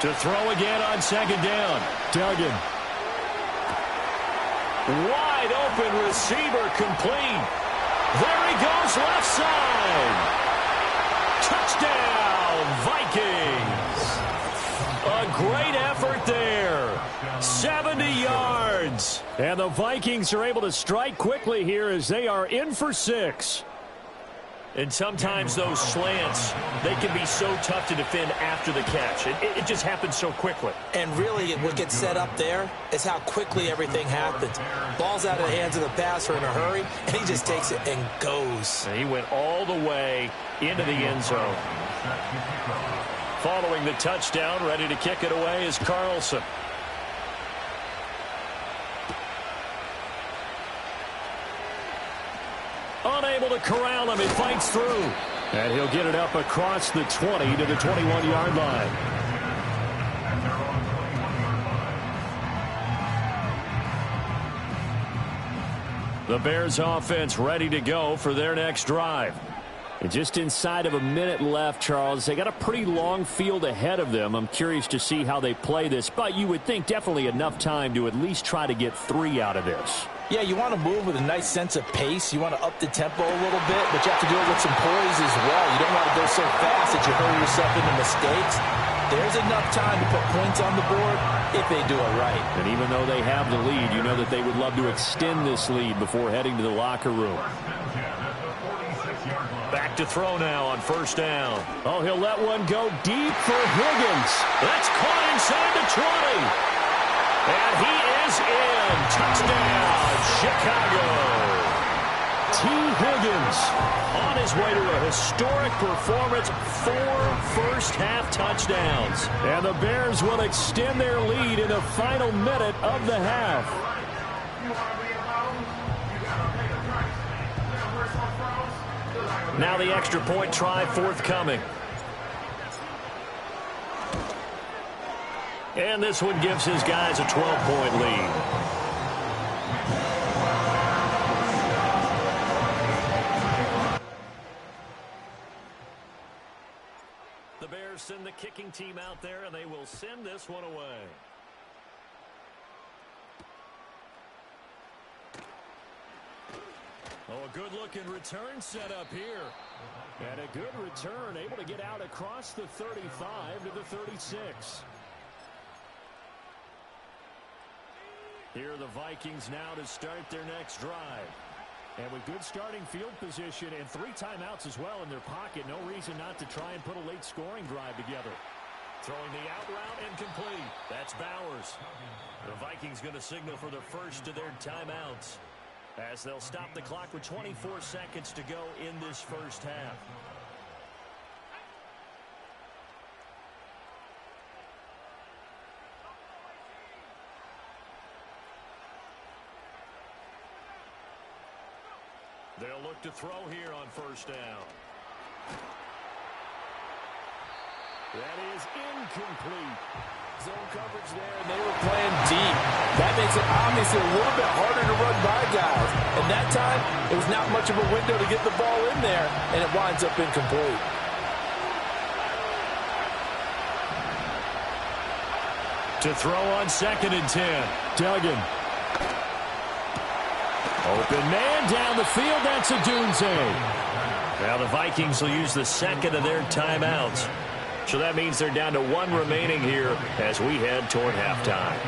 To throw again on second down. Duggan. Wide open receiver complete. There he goes left side. Touchdown, Vikings. A great effort there. 70 yards. And the Vikings are able to strike quickly here as they are in for 6. And sometimes those slants, they can be so tough to defend after the catch. It just happens so quickly. And really, what gets set up there is how quickly everything happens. Ball's out of the hands of the passer in a hurry, and he just takes it and goes. And he went all the way into the end zone. Following the touchdown, ready to kick it away is Carlson. Unable to corral him. He fights through. And he'll get it up across the 20 to the 21-yard line. The Bears offense ready to go for their next drive. And just inside of a minute left, Charles. They got a pretty long field ahead of them. I'm curious to see how they play this, but you would think definitely enough time to at least try to get 3 out of this. Yeah, you want to move with a nice sense of pace. You want to up the tempo a little bit, but you have to do it with some poise as well. You don't want to go so fast that you hurry yourself into mistakes. There's enough time to put points on the board if they do it right. And even though they have the lead, you know that they would love to extend this lead before heading to the locker room. Back to throw now on first down. Oh, he'll let one go deep for Higgins. That's caught inside the 20. And he is in. Touchdown, Chicago. T. Higgins on his way to a historic performance, 4 first-half touchdowns. And the Bears will extend their lead in the final minute of the half. Now the extra point try forthcoming. And this one gives his guys a 12-point lead. The Bears send the kicking team out there, and they will send this one away. Oh, a good-looking return set up here. And a good return, able to get out across the 35 to the 36. Here are the Vikings now to start their next drive. And with good starting field position and 3 timeouts as well in their pocket, no reason not to try and put a late scoring drive together. Throwing the out route incomplete. That's Bowers. The Vikings going to signal for the first of their timeouts, as they'll stop the clock with 24 seconds to go in this first half. They'll look to throw here on first down. That is incomplete. Zone coverage there, and they were playing deep. That makes it obviously a little bit harder to run by guys. And that time, it was not much of a window to get the ball in there, and it winds up incomplete. To throw on 2nd and 10. Duggan. Open man down the field. That's a Dunze. Now the Vikings will use the second of their timeouts. So that means they're down to 1 remaining here as we head toward halftime.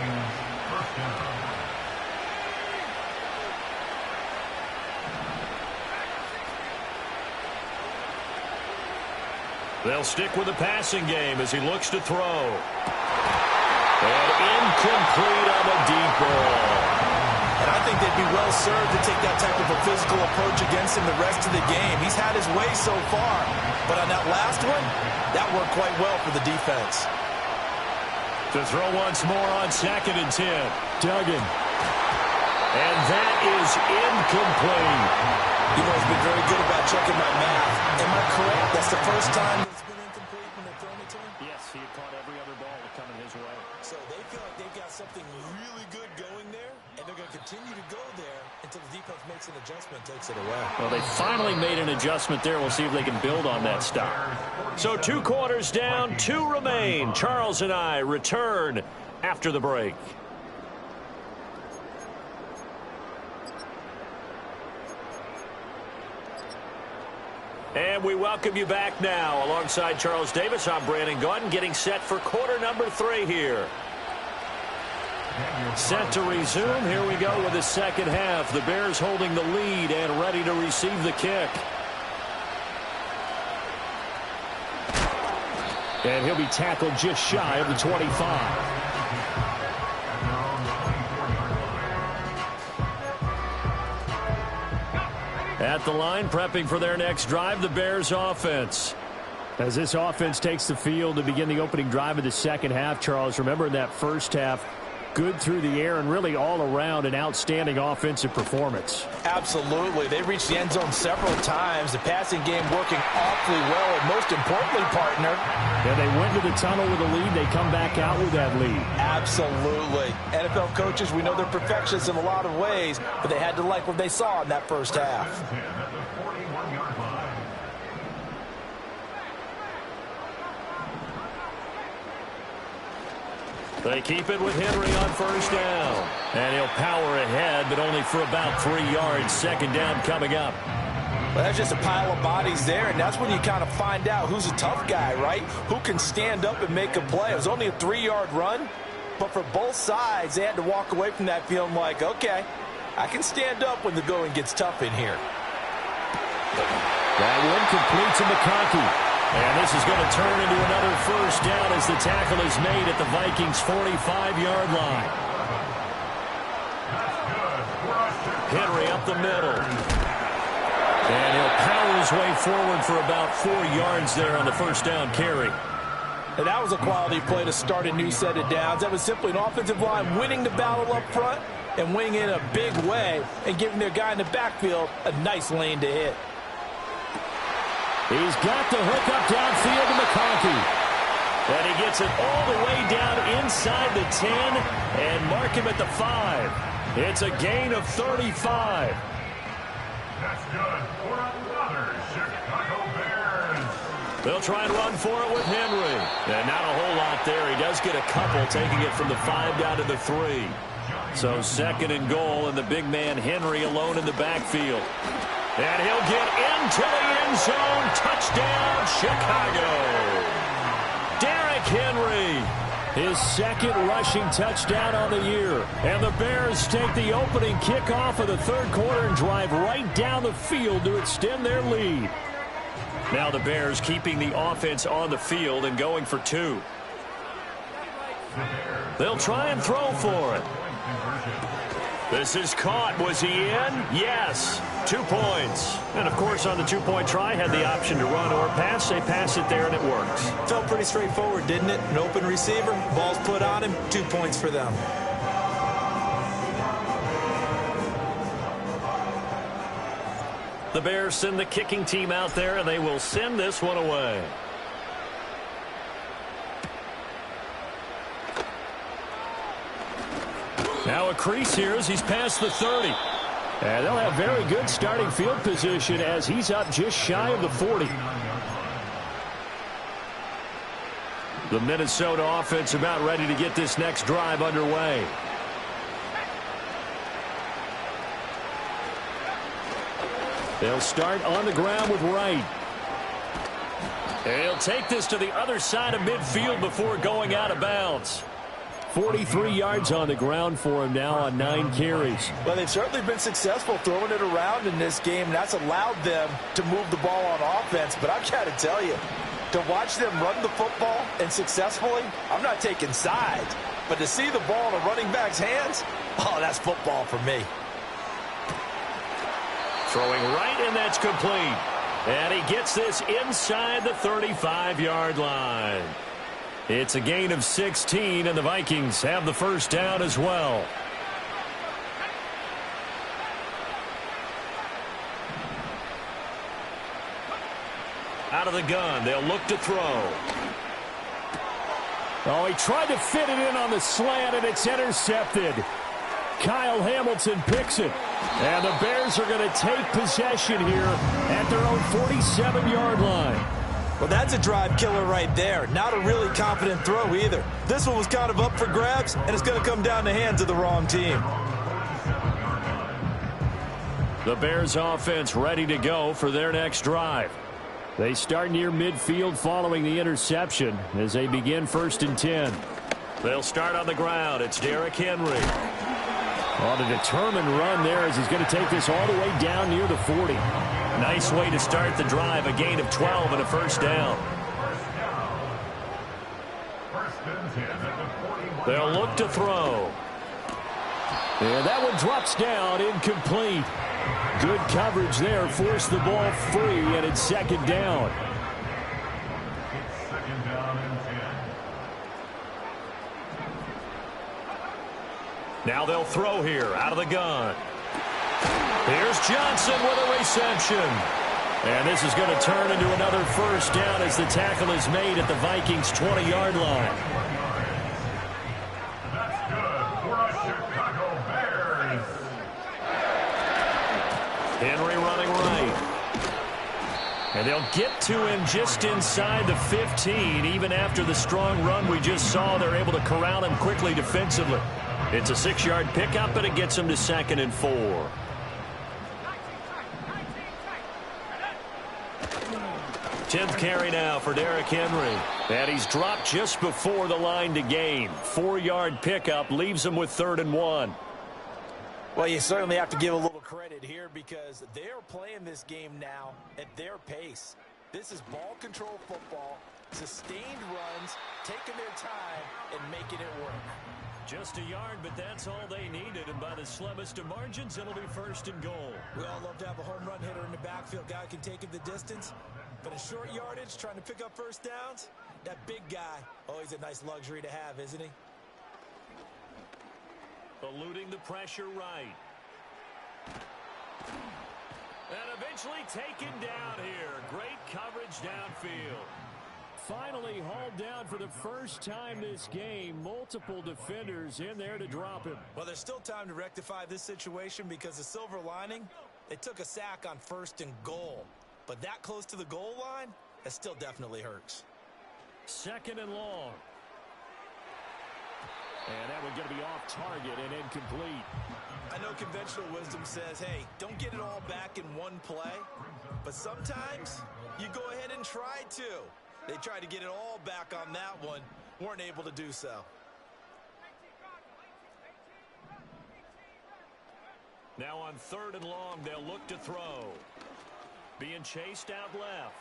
They'll stick with the passing game as he looks to throw. And incomplete on the deep ball. And I think they'd be well served to take that type of a physical approach against him the rest of the game. He's had his way so far, but on that last one, that worked quite well for the defense. To throw once more on 2nd and 10. Duggan. And that is incomplete. You know, he's been very good about checking my math. Am I correct? That's the first time it's been incomplete when they've thrown it to him? Yes, he had caught every other ball coming his way. So they feel like they've got something really good going there, and they're going to continue to go there until the defense makes an adjustment, takes it away. Well, they finally made an adjustment there. We'll see if they can build on that stop. So 2 quarters down, 2 remain. Charles and I return after the break. And we welcome you back now. Alongside Charles Davis, I'm Brandon Gaudin, getting set for quarter number 3 here. Set to resume. Here we go with the second half. The Bears holding the lead and ready to receive the kick. And he'll be tackled just shy of the 25. At the line, prepping for their next drive, the Bears offense. As this offense takes the field to begin the opening drive of the second half, Charles, remember in that first half, good through the air and really all around an outstanding offensive performance. Absolutely. They reached the end zone several times. The passing game working awfully well, and most importantly, partner. Yeah, they went to the tunnel with a lead. They come back out with that lead. Absolutely. NFL coaches, we know they're perfectionists in a lot of ways, but they had to like what they saw in that first half. They keep it with Henry on first down. And he'll power ahead, but only for about 3 yards. Second down coming up. Well, that's just a pile of bodies there, and that's when you kind of find out who's a tough guy, right? Who can stand up and make a play. It was only a 3-yard run, but for both sides, they had to walk away from that feeling like, okay, I can stand up when the going gets tough in here. That one complete to McConkey. And this is going to turn into another first down as the tackle is made at the Vikings' 45-yard line. Henry up the middle. And he'll power his way forward for about 4 yards there on the first down carry. And that was a quality play to start a new set of downs. That was simply an offensive line winning the battle up front and winning in a big way and giving their guy in the backfield a nice lane to hit. He's got the hook up downfield to McConkey. And he gets it all the way down inside the 10 and mark him at the 5. It's a gain of 35. That's good for another Chicago Bears. They'll try and run for it with Henry. And not a whole lot there. He does get a couple, taking it from the 5 down to the 3. So second and goal, and the big man Henry alone in the backfield. And he'll get into the end zone. Touchdown, Chicago. Derrick Henry. His second rushing touchdown on the year. And the Bears take the opening kickoff of the third quarter and drive right down the field to extend their lead. Now the Bears keeping the offense on the field and going for 2. They'll try and throw for it. This is caught. Was he in? Yes. 2 points. And, of course, on the 2-point try, had the option to run or pass. They pass it there, and it works. Felt pretty straightforward, didn't it? An open receiver, ball's put on him, 2 points for them. The Bears send the kicking team out there, and they will send this one away. Now a crease here as he's past the 30. And they'll have very good starting field position as he's up just shy of the 40. The Minnesota offense about ready to get this next drive underway. They'll start on the ground with Wright. He'll take this to the other side of midfield before going out of bounds. 43 yards on the ground for him now on 9 carries. Well, they've certainly been successful throwing it around in this game. That's allowed them to move the ball on offense. But I've got to tell you, to watch them run the football and successfully, I'm not taking sides. But to see the ball in a running back's hands, oh, that's football for me. Throwing right, and that's complete. And he gets this inside the 35-yard line. It's a gain of 16, and the Vikings have the first down as well. Out of the gun, they'll look to throw. Oh, he tried to fit it in on the slant, and it's intercepted. Kyle Hamilton picks it. And the Bears are going to take possession here at their own 47-yard line. Well, that's a drive killer right there. Not a really confident throw either. This one was kind of up for grabs, and it's going to come down the hands of the wrong team. The Bears offense ready to go for their next drive. They start near midfield following the interception as they begin 1st and 10. They'll start on the ground. It's Derrick Henry. On a determined run there as he's going to take this all the way down near the 40. Nice way to start the drive. A gain of 12 and a first down. They'll look to throw. And that one drops down, incomplete. Good coverage there, forced the ball free, and it's 2nd down. Now they'll throw here out of the gun. Here's Johnson with a reception. And this is going to turn into another first down as the tackle is made at the Vikings' 20-yard line. That's good for the Chicago Bears. Henry running right. And they'll get to him just inside the 15. Even after the strong run we just saw, they're able to corral him quickly defensively. It's a 6-yard pickup, and it gets him to 2nd and 4. Tenth carry now for Derrick Henry. And he's dropped just before the line to gain. 4-yard pickup leaves him with 3rd and 1. Well, you certainly have to give a little credit here because they're playing this game now at their pace. This is ball control football, sustained runs, taking their time, and making it work. Just a yard, but that's all they needed. And by the slimmest of margins, it'll be 1st and goal. We all love to have a home run hitter in the backfield. Guy can take it the distance. But in short yardage, trying to pick up first downs, that big guy, always a nice luxury to have, isn't he? Eluding the pressure right. And eventually taken down here. Great coverage downfield. Finally hauled down for the first time this game. Multiple defenders in there to drop him. Well, there's still time to rectify this situation because the silver lining, they took a sack on 1st and goal. But that close to the goal line, that still definitely hurts. 2nd and long. And that one's going to be off target and incomplete. I know conventional wisdom says, hey, don't get it all back in one play. But sometimes you go ahead and try to. They tried to get it all back on that one. Weren't able to do so. Now on 3rd and long, they'll look to throw. Being chased out left.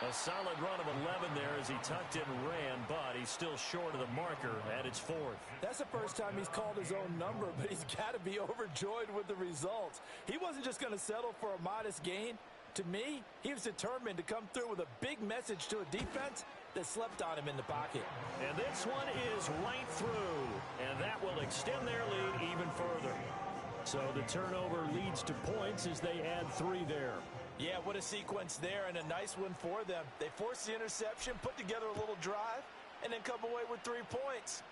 A solid run of 11 there as he tucked it and ran, but he's still short of the marker at its 4th. That's the first time he's called his own number, but he's got to be overjoyed with the results. He wasn't just going to settle for a modest gain. To me, he was determined to come through with a big message to a defense that slept on him in the pocket. And this one is right through, and that will extend their lead even further. So the turnover leads to points as they add 3 there. Yeah, what a sequence there, and a nice one for them. They forced the interception, put together a little drive, and then come away with 3 points.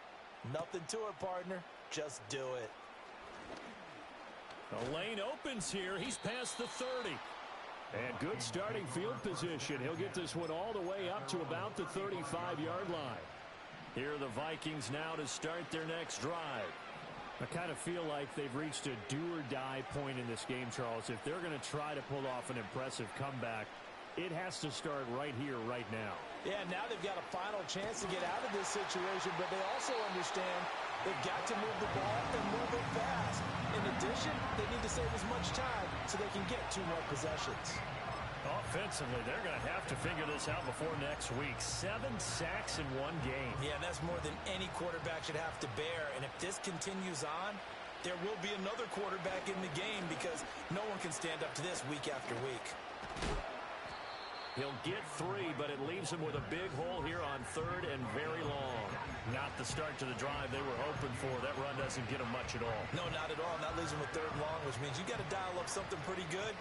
Nothing to it, partner. Just do it. The lane opens here. He's past the 30. And good starting field position. He'll get this one all the way up to about the 35-yard line. Here are the Vikings now to start their next drive. I kind of feel like they've reached a do-or-die point in this game, Charles. If they're going to try to pull off an impressive comeback, it has to start right here, right now. Yeah, now they've got a final chance to get out of this situation, but they also understand they've got to move the ball and move it fast. In addition, they need to save as much time so they can get 2 more possessions. Offensively, they're going to have to figure this out before next week. 7 sacks in 1 game. Yeah, and that's more than any quarterback should have to bear. And if this continues on, there will be another quarterback in the game because no one can stand up to this week after week. He'll get 3, but it leaves him with a big hole here on 3rd and very long. Not the start to the drive they were hoping for. That run doesn't get him much at all. No, not at all. That leaves him with 3rd and long, which means you got to dial up something pretty good.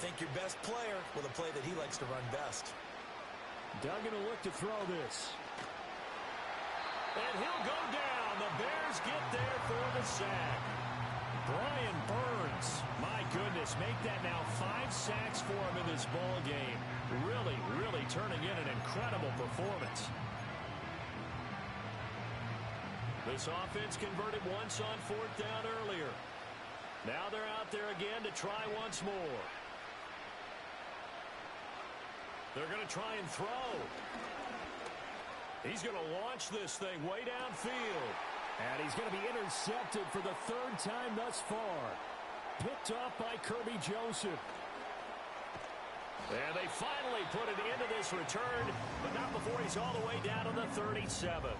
Think your best player with a play that he likes to run best. Duggan will look to throw this. And he'll go down. The Bears get there for the sack. Brian Burns, my goodness, make that now 5 sacks for him in this ball game. Really, really turning in an incredible performance. This offense converted once on 4th down earlier. Now they're out there again to try once more. They're going to try and throw. He's going to launch this thing way downfield. And he's going to be intercepted for the 3rd time thus far. Picked off by Kirby Joseph. And they finally put it into this return, but not before he's all the way down to the 37.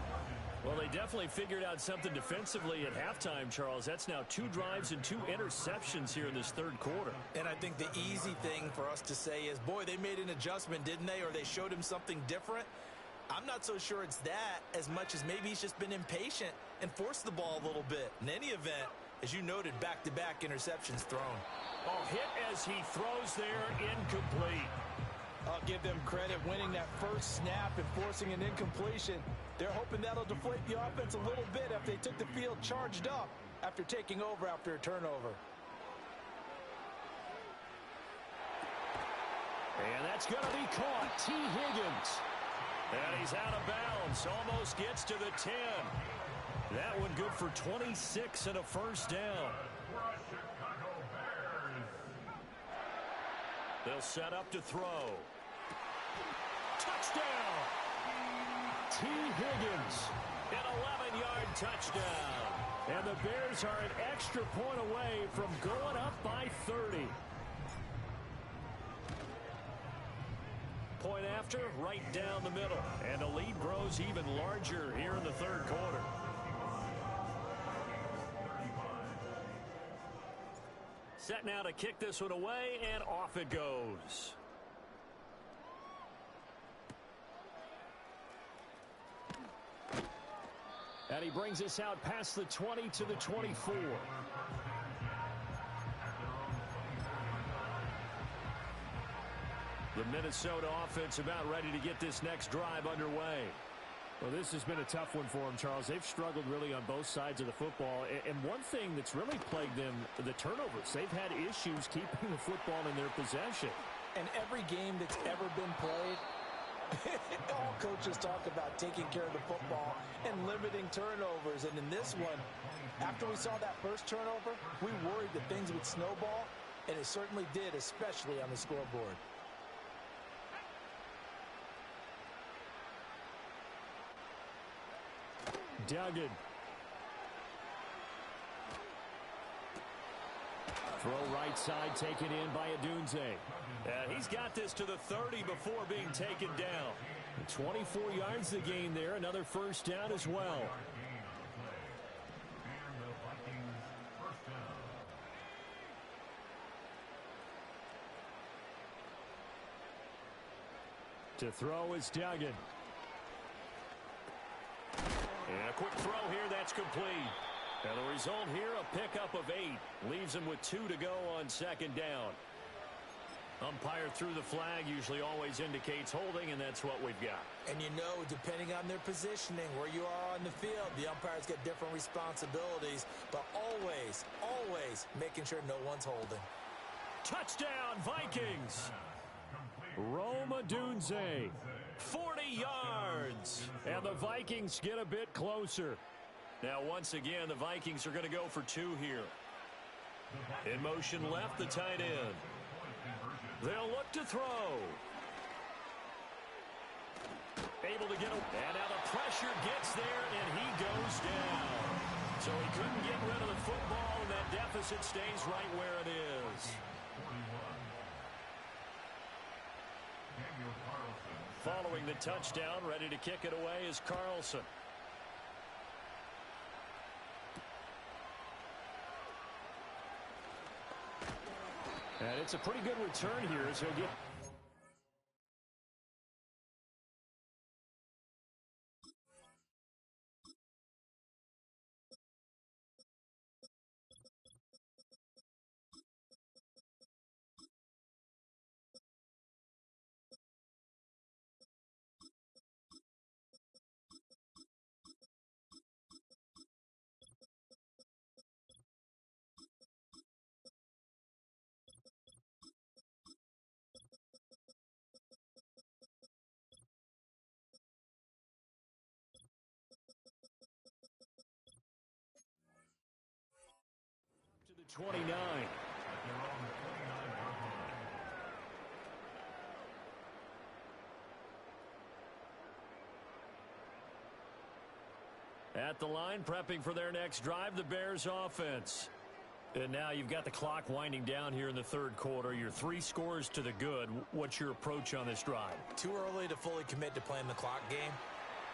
Well, they definitely figured out something defensively at halftime, Charles. That's now 2 drives and 2 interceptions here in this 3rd quarter. And I think the easy thing for us to say is, boy, they made an adjustment, didn't they? Or they showed him something different. I'm not so sure it's that as much as maybe he's just been impatient and forced the ball a little bit. In any event, as you noted, back-to-back interceptions thrown. Oh, hit as he throws there, incomplete. I'll give them credit winning that first snap and forcing an incompletion. They're hoping that'll deflate the offense a little bit after they took the field charged up after taking over after a turnover. And that's going to be caught. T. Higgins. And he's out of bounds. Almost gets to the 10. That one good for 26 and a first down. They'll set up to throw. Touchdown! T. Higgins, an 11-yard touchdown. And the Bears are an extra point away from going up by 30. Point after, right down the middle. And the lead grows even larger here in the third quarter. Set now to kick this one away, and off it goes. And he brings us out past the 20 to the 24. The Minnesota offense about ready to get this next drive underway. Well, this has been a tough one for them, Charles. They've struggled really on both sides of the football. And one thing that's really plagued them, the turnovers. They've had issues keeping the football in their possession. And every game that's ever been played, all coaches talk about taking care of the football and limiting turnovers. And in this one, after we saw that first turnover, we worried that things would snowball, and it certainly did, especially on the scoreboard. Duggan. Throw right side taken in by Adunze. He's got this to the 30 before being taken down. 24 yards the gain there. Another first down as well. To throw is Duggan. And a quick throw here, that's complete. And the result here, a pickup of 8. Leaves him with 2 to go on second down. Umpire threw the flag, usually always indicates holding, and that's what we've got. And you know, depending on their positioning, where you are on the field, the umpires get different responsibilities, but always, always making sure no one's holding. Touchdown, Vikings! Rome Odunze. 40 yards! And the Vikings get a bit closer. Now, once again, the Vikings are going to go for 2 here. In motion left, the tight end. They'll look to throw. Able to get a... And now the pressure gets there, and he goes down. So he couldn't get rid of the football, and that deficit stays right where it is. Following the touchdown, ready to kick it away is Carlson. And it's a pretty good return here as he'll get... to the 29. At the line, prepping for their next drive, the Bears offense. And now you've got the clock winding down here in the third quarter. You're 3 scores to the good. What's your approach on this drive? Too early to fully commit to playing the clock game.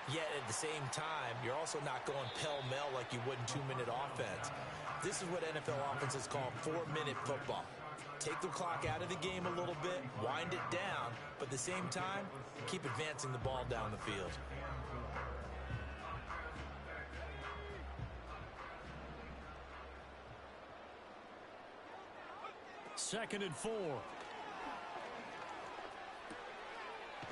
Yet at the same time, you're also not going pell-mell like you would in 2-minute offense. This is what NFL offenses call 4-minute football. take the clock out of the game a little bit, wind it down, but at the same time, keep advancing the ball down the field. Second and 4.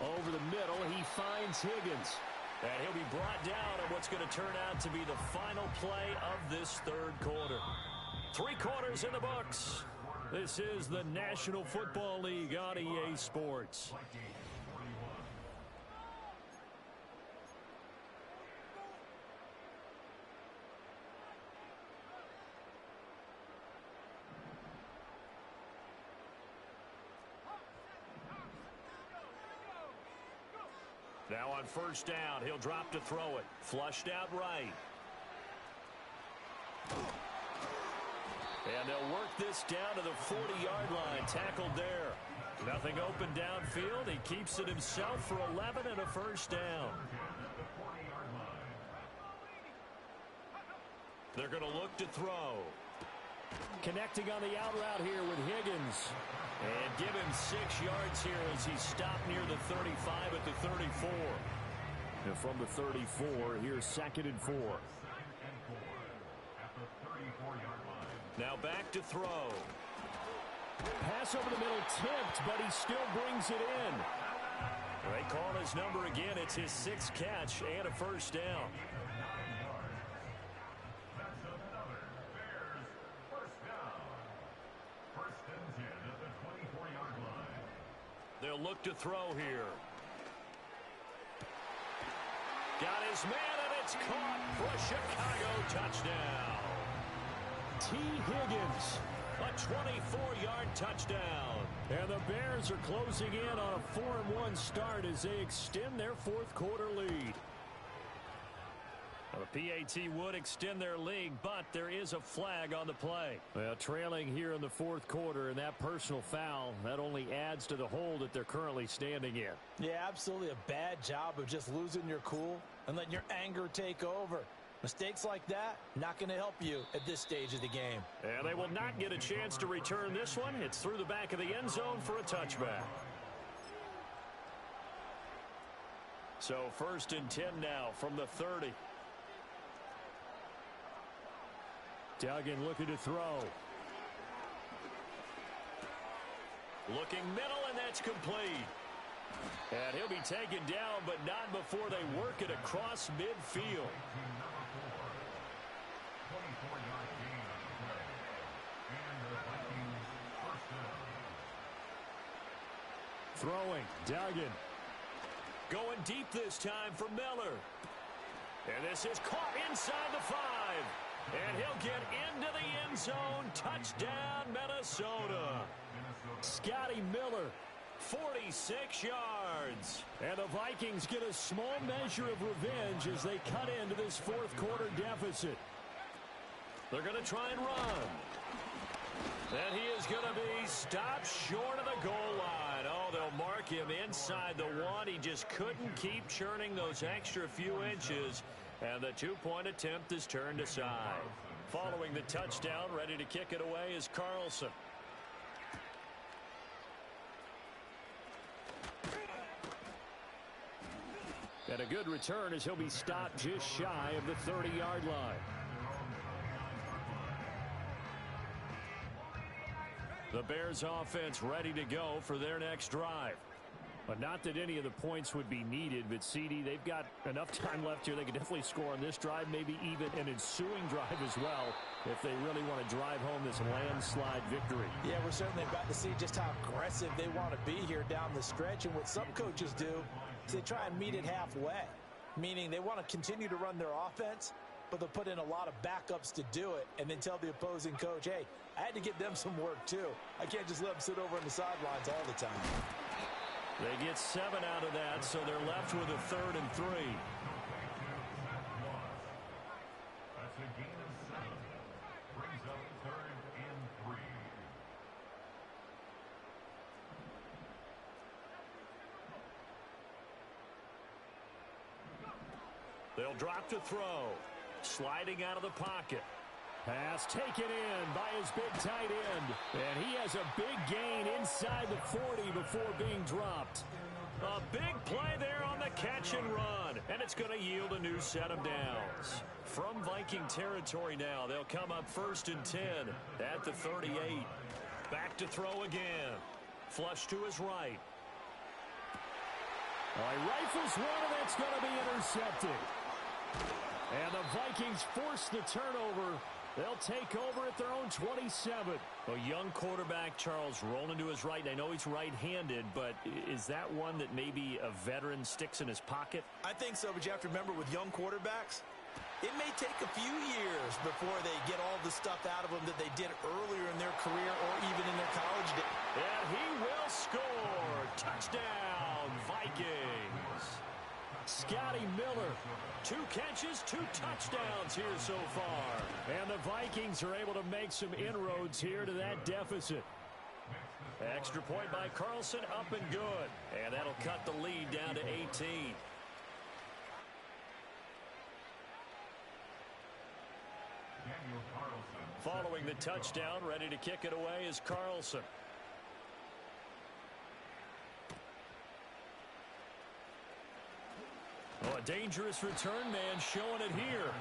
Over the middle, he finds Higgins. And he'll be brought down on what's going to turn out to be the final play of this third quarter. 3 quarters in the books. This is the National Football League on EA Sports. Now on first down, he'll drop to throw it. Flushed out right. And they'll work this down to the 40-yard line. Tackled there. Nothing open downfield. He keeps it himself for 11 and a first down. They're going to look to throw. Connecting on the out route here with Higgins. And give him 6 yards here as he's stopped near the 35 at the 34. And from the 34, here's second and 4. Now back to throw. Pass over the middle tipped, but he still brings it in. They call his number again. It's his 6th catch and a first down. They'll look to throw here. Got his man, and it's caught for a Chicago touchdown. T. Higgins, a 24-yard touchdown. And the Bears are closing in on a 4-1 start as they extend their 4th quarter lead. The PAT would extend their lead, but there is a flag on the play. Well, trailing here in the 4th quarter, and that personal foul, that only adds to the hole that they're currently standing in. Yeah, absolutely a bad job of just losing your cool and letting your anger take over. Mistakes like that, not going to help you at this stage of the game. And they will not get a chance to return this one. It's through the back of the end zone for a touchback. So 1st and 10 now from the 30. Duggan looking to throw. Looking middle, and that's complete. And he'll be taken down, but not before they work it across midfield. Throwing, Duggan. Going deep this time for Miller. And this is caught inside the 5. And he'll get into the end zone. Touchdown, Minnesota. Scotty Miller, 46 yards. And the Vikings get a small measure of revenge as they cut into this 4th quarter deficit. They're going to try and run. And he is going to be stopped short of the goal line. Oh, they'll mark him inside the 1. He just couldn't keep churning those extra few inches. And the 2-point attempt is turned aside. Following the touchdown, ready to kick it away is Carlson. And a good return as he'll be stopped just shy of the 30-yard line. The Bears offense ready to go for their next drive. But not that any of the points would be needed, but CD, they've got enough time left here. They can definitely score on this drive, maybe even an ensuing drive as well, if they really want to drive home this landslide victory. Yeah, we're certainly about to see just how aggressive they want to be here down the stretch. And what some coaches do is they try and meet it halfway, meaning they want to continue to run their offense, but they'll put in a lot of backups to do it and then tell the opposing coach, hey, I had to get them some work too. I can't just let them sit over on the sidelines all the time. They get 7 out of that, so they're left with a 3rd and 3. That's a gain of 7. Brings up 3rd and 3. They'll drop to throw. Sliding out of the pocket. Pass taken in by his big tight end. And he has a big gain inside the 40 before being dropped. A big play there on the catch and run. And it's going to yield a new set of downs. From Viking territory now, they'll come up 1st and 10 at the 38. Back to throw again. Flush to his right. He rifles one, and that's going to be intercepted. And the Vikings force the turnover. They'll take over at their own 27. A young quarterback, Charles, rolling to his right. I know he's right-handed, but is that one that maybe a veteran sticks in his pocket? I think so, but you have to remember with young quarterbacks, it may take a few years before they get all the stuff out of them that they did earlier in their career or even in their college days. And he will score. Touchdown, Vikings. Scotty Miller, 2 catches, 2 touchdowns here so far. And the Vikings are able to make some inroads here to that deficit. Extra point by Carlson, up and good. And that'll cut the lead down to 18. Following the touchdown, ready to kick it away is Carlson. Oh, a dangerous return man showing it here.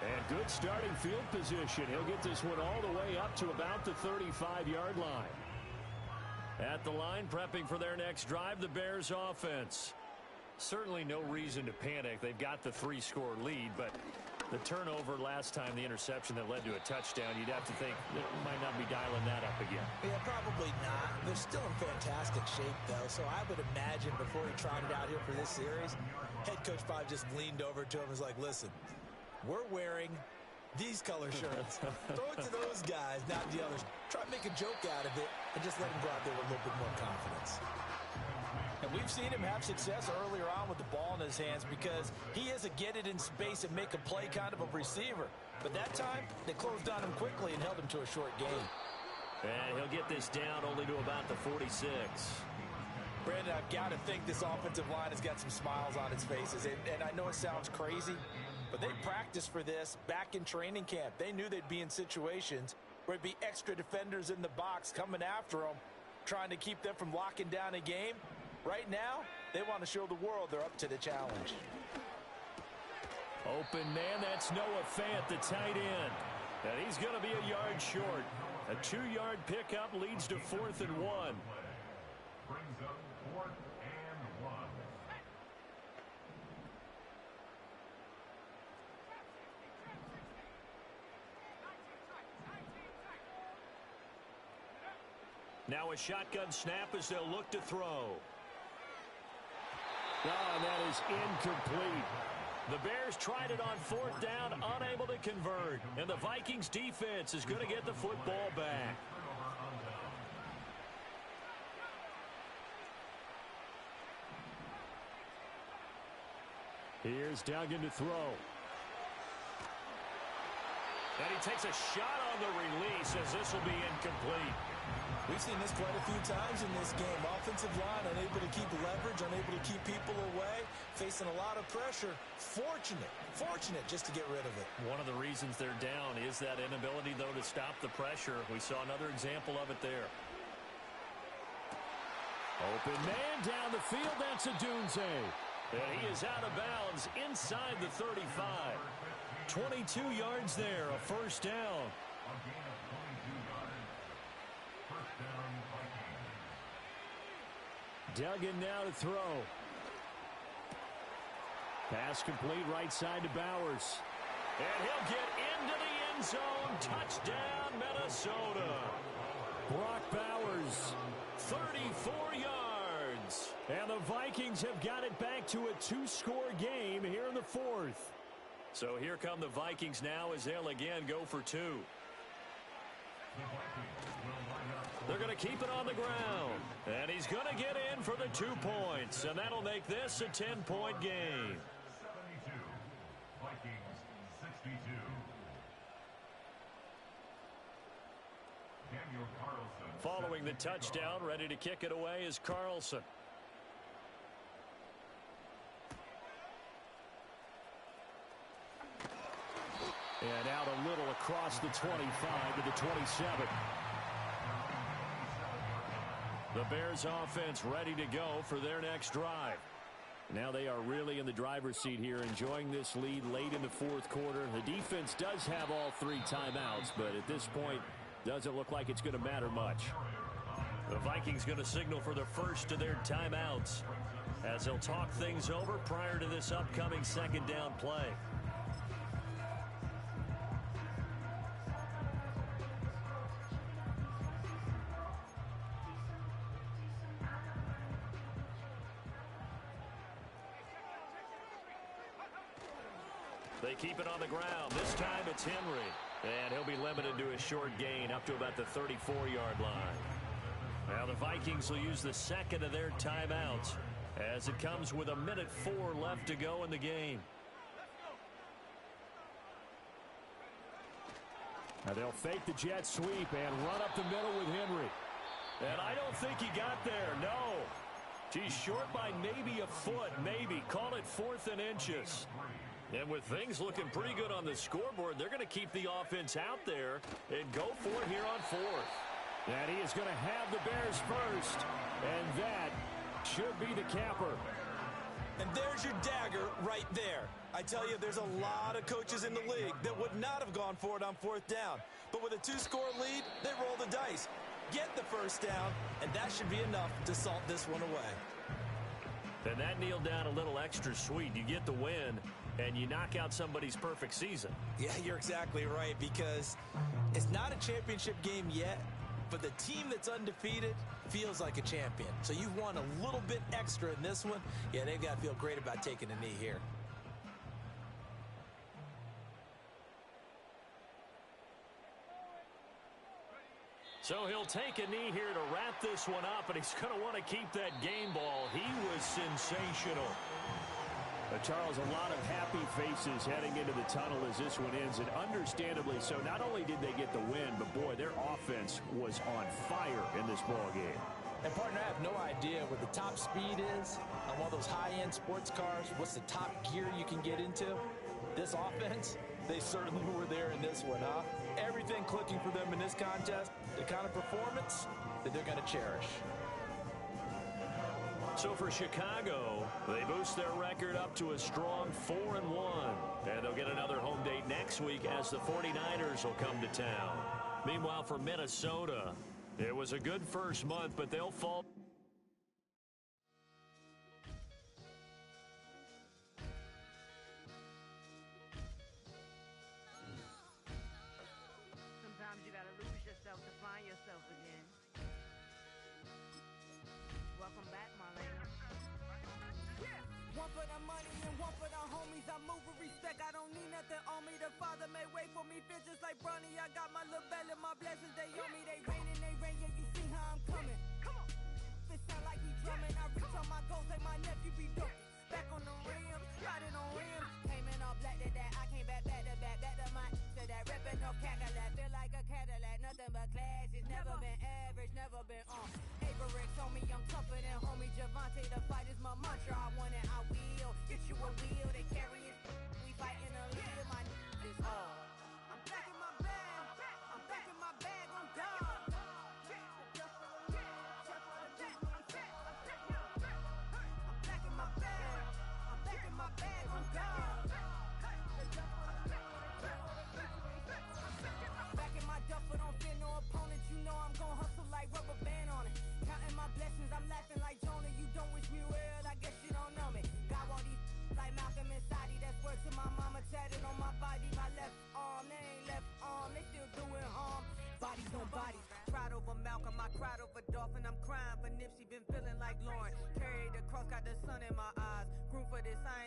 And good starting field position. He'll get this one all the way up to about the 35-yard line. At the line, prepping for their next drive, the Bears offense. Certainly no reason to panic. They've got the 3-score lead, but the turnover last time, the interception that led to a touchdown, you'd have to think they might not be dialing that up again. Yeah, probably not. They're still in fantastic shape, though, so I would imagine before he trotted out here for this series, head coach probably just leaned over to him and was like, listen, we're wearing these color shirts. Throw it to those guys, not the others. Try to make a joke out of it and just let him go out there with a little bit more confidence. And we've seen him have success earlier on with the ball in his hands because he is a get it in space and make a play kind of a receiver. But that time, they closed on him quickly and held him to a short gain. And he'll get this down only to about the 46. Brandon, I've got to think this offensive line has got some smiles on its faces. And I know it sounds crazy, but they practiced for this back in training camp. They knew they'd be in situations where there'd be extra defenders in the box coming after them, trying to keep them from locking down a game. Right now, they want to show the world they're up to the challenge. Open man, that's Noah Fant, the tight end. And he's going to be a yard short. A 2-yard pickup leads to 4th and 1. Brings up 4th and 1. Now a shotgun snap as they'll look to throw. And that is incomplete. The Bears tried it on 4th down, unable to convert. And the Vikings defense is going to get the football back. Here's Duggan to throw. And he takes a shot on the release as this will be incomplete. We've seen this quite a few times in this game. Offensive line unable to keep leverage, unable to keep people away, facing a lot of pressure. Fortunate just to get rid of it. One of the reasons they're down is that inability, though, to stop the pressure. We saw another example of it there. Open man down the field. That's a Dunze. And he is out of bounds inside the 35. 22 yards there, a 1st down. A gain of 22 yards. 1st down, Vikings. Duggan now to throw. Pass complete right side to Bowers. And he'll get into the end zone. Touchdown, Minnesota. Brock Bowers, 34 yards. And the Vikings have got it back to a 2-score game here in the 4th. So here come the Vikings now as they'll again go for 2. They're going to keep it on the ground. And he's going to get in for the 2 points. And that'll make this a 10-point game. 72. Vikings 62. Daniel Carlson. Following the touchdown, ready to kick it away is Carlson. And out a little across the 25 to the 27. The Bears offense ready to go for their next drive. Now they are really in the driver's seat here, enjoying this lead late in the fourth quarter. The defense does have all 3 timeouts, but at this point, doesn't look like it's going to matter much. The Vikings going to signal for the first of their timeouts as they'll talk things over prior to this upcoming second down play. They keep it on the ground. This time it's Henry. And he'll be limited to a short gain up to about the 34-yard line. Now the Vikings will use the second of their timeouts as it comes with 1:04 left to go in the game. Now they'll fake the jet sweep and run up the middle with Henry. And I don't think he got there, no. He's short by maybe a foot, maybe. Call it 4th and inches. And with things looking pretty good on the scoreboard, they're going to keep the offense out there and go for it here on 4th. And he is going to have the Bears first. And that should be the capper. And there's your dagger right there. I tell you, there's a lot of coaches in the league that would not have gone for it on 4th down. But with a 2-score lead, they roll the dice. Get the first down, and that should be enough to salt this one away. And that kneeled down a little extra sweet. You get the win, and you knock out somebody's perfect season. Yeah, you're exactly right, because it's not a championship game yet, but the team that's undefeated feels like a champion. So you've won a little bit extra in this one. Yeah, they've got to feel great about taking a knee here. So he'll take a knee here to wrap this one up, and he's going to want to keep that game ball. He was sensational. Charles, a lot of happy faces heading into the tunnel as this one ends, and understandably so. Not only did they get the win, but boy, their offense was on fire in this ball game. And partner, I have no idea what the top speed is on one of those high-end sports cars. What's the top gear you can get into? This offense, they certainly were there in this one, huh? Everything clicking for them in this contest, the kind of performance that they're going to cherish. So for Chicago, they boost their record up to a strong 4-1. And they'll get another home date next week as the 49ers will come to town. Meanwhile, for Minnesota, it was a good first month, but they'll fall. Sometimes you gotta lose yourself to find yourself again. Welcome back, Marlena. One for the money and one for the homies. I move with respect. I don't need nothing on me. The Father may wait for me. Feel just like Bronny. I got my little belly. My blessings, they on me. They rain. Yeah, you see how I'm coming. Come on. This sound like he drumming. I reach on my goals like my nephew be dope. Back on the rims, riding on rims. Came in all black to that. I came back to my to that ripping no Cadillac. Feel like a Cadillac, nothing but class. It's never been average, never been on. Averix on me, I'm tougher than homie Javante. The fight is my mantra. I want it, I will. Get you a wheel, they carry it. We fighting a lead, my is hard. I'm back in my bag. I'm back in my bag on God. My bag on God. Back in my duffel, don't fear no opponent. You know I'm gon' hustle like rubber band on it. Counting my blessings, I'm laughing like Jonah. You don't wish me well, I guess you don't know me. Got all these like Malcolm and Sadie. That's word to my mama, tatted on my body. My left arm, they ain't left arm, they still doing harm. Bodies on bodies. Cried over Malcolm, I cried over Dolphin. I'm crying for Nipsey, been feeling like Lauren. Carried the cross, got the sun in my eyes. Room for this, I ain't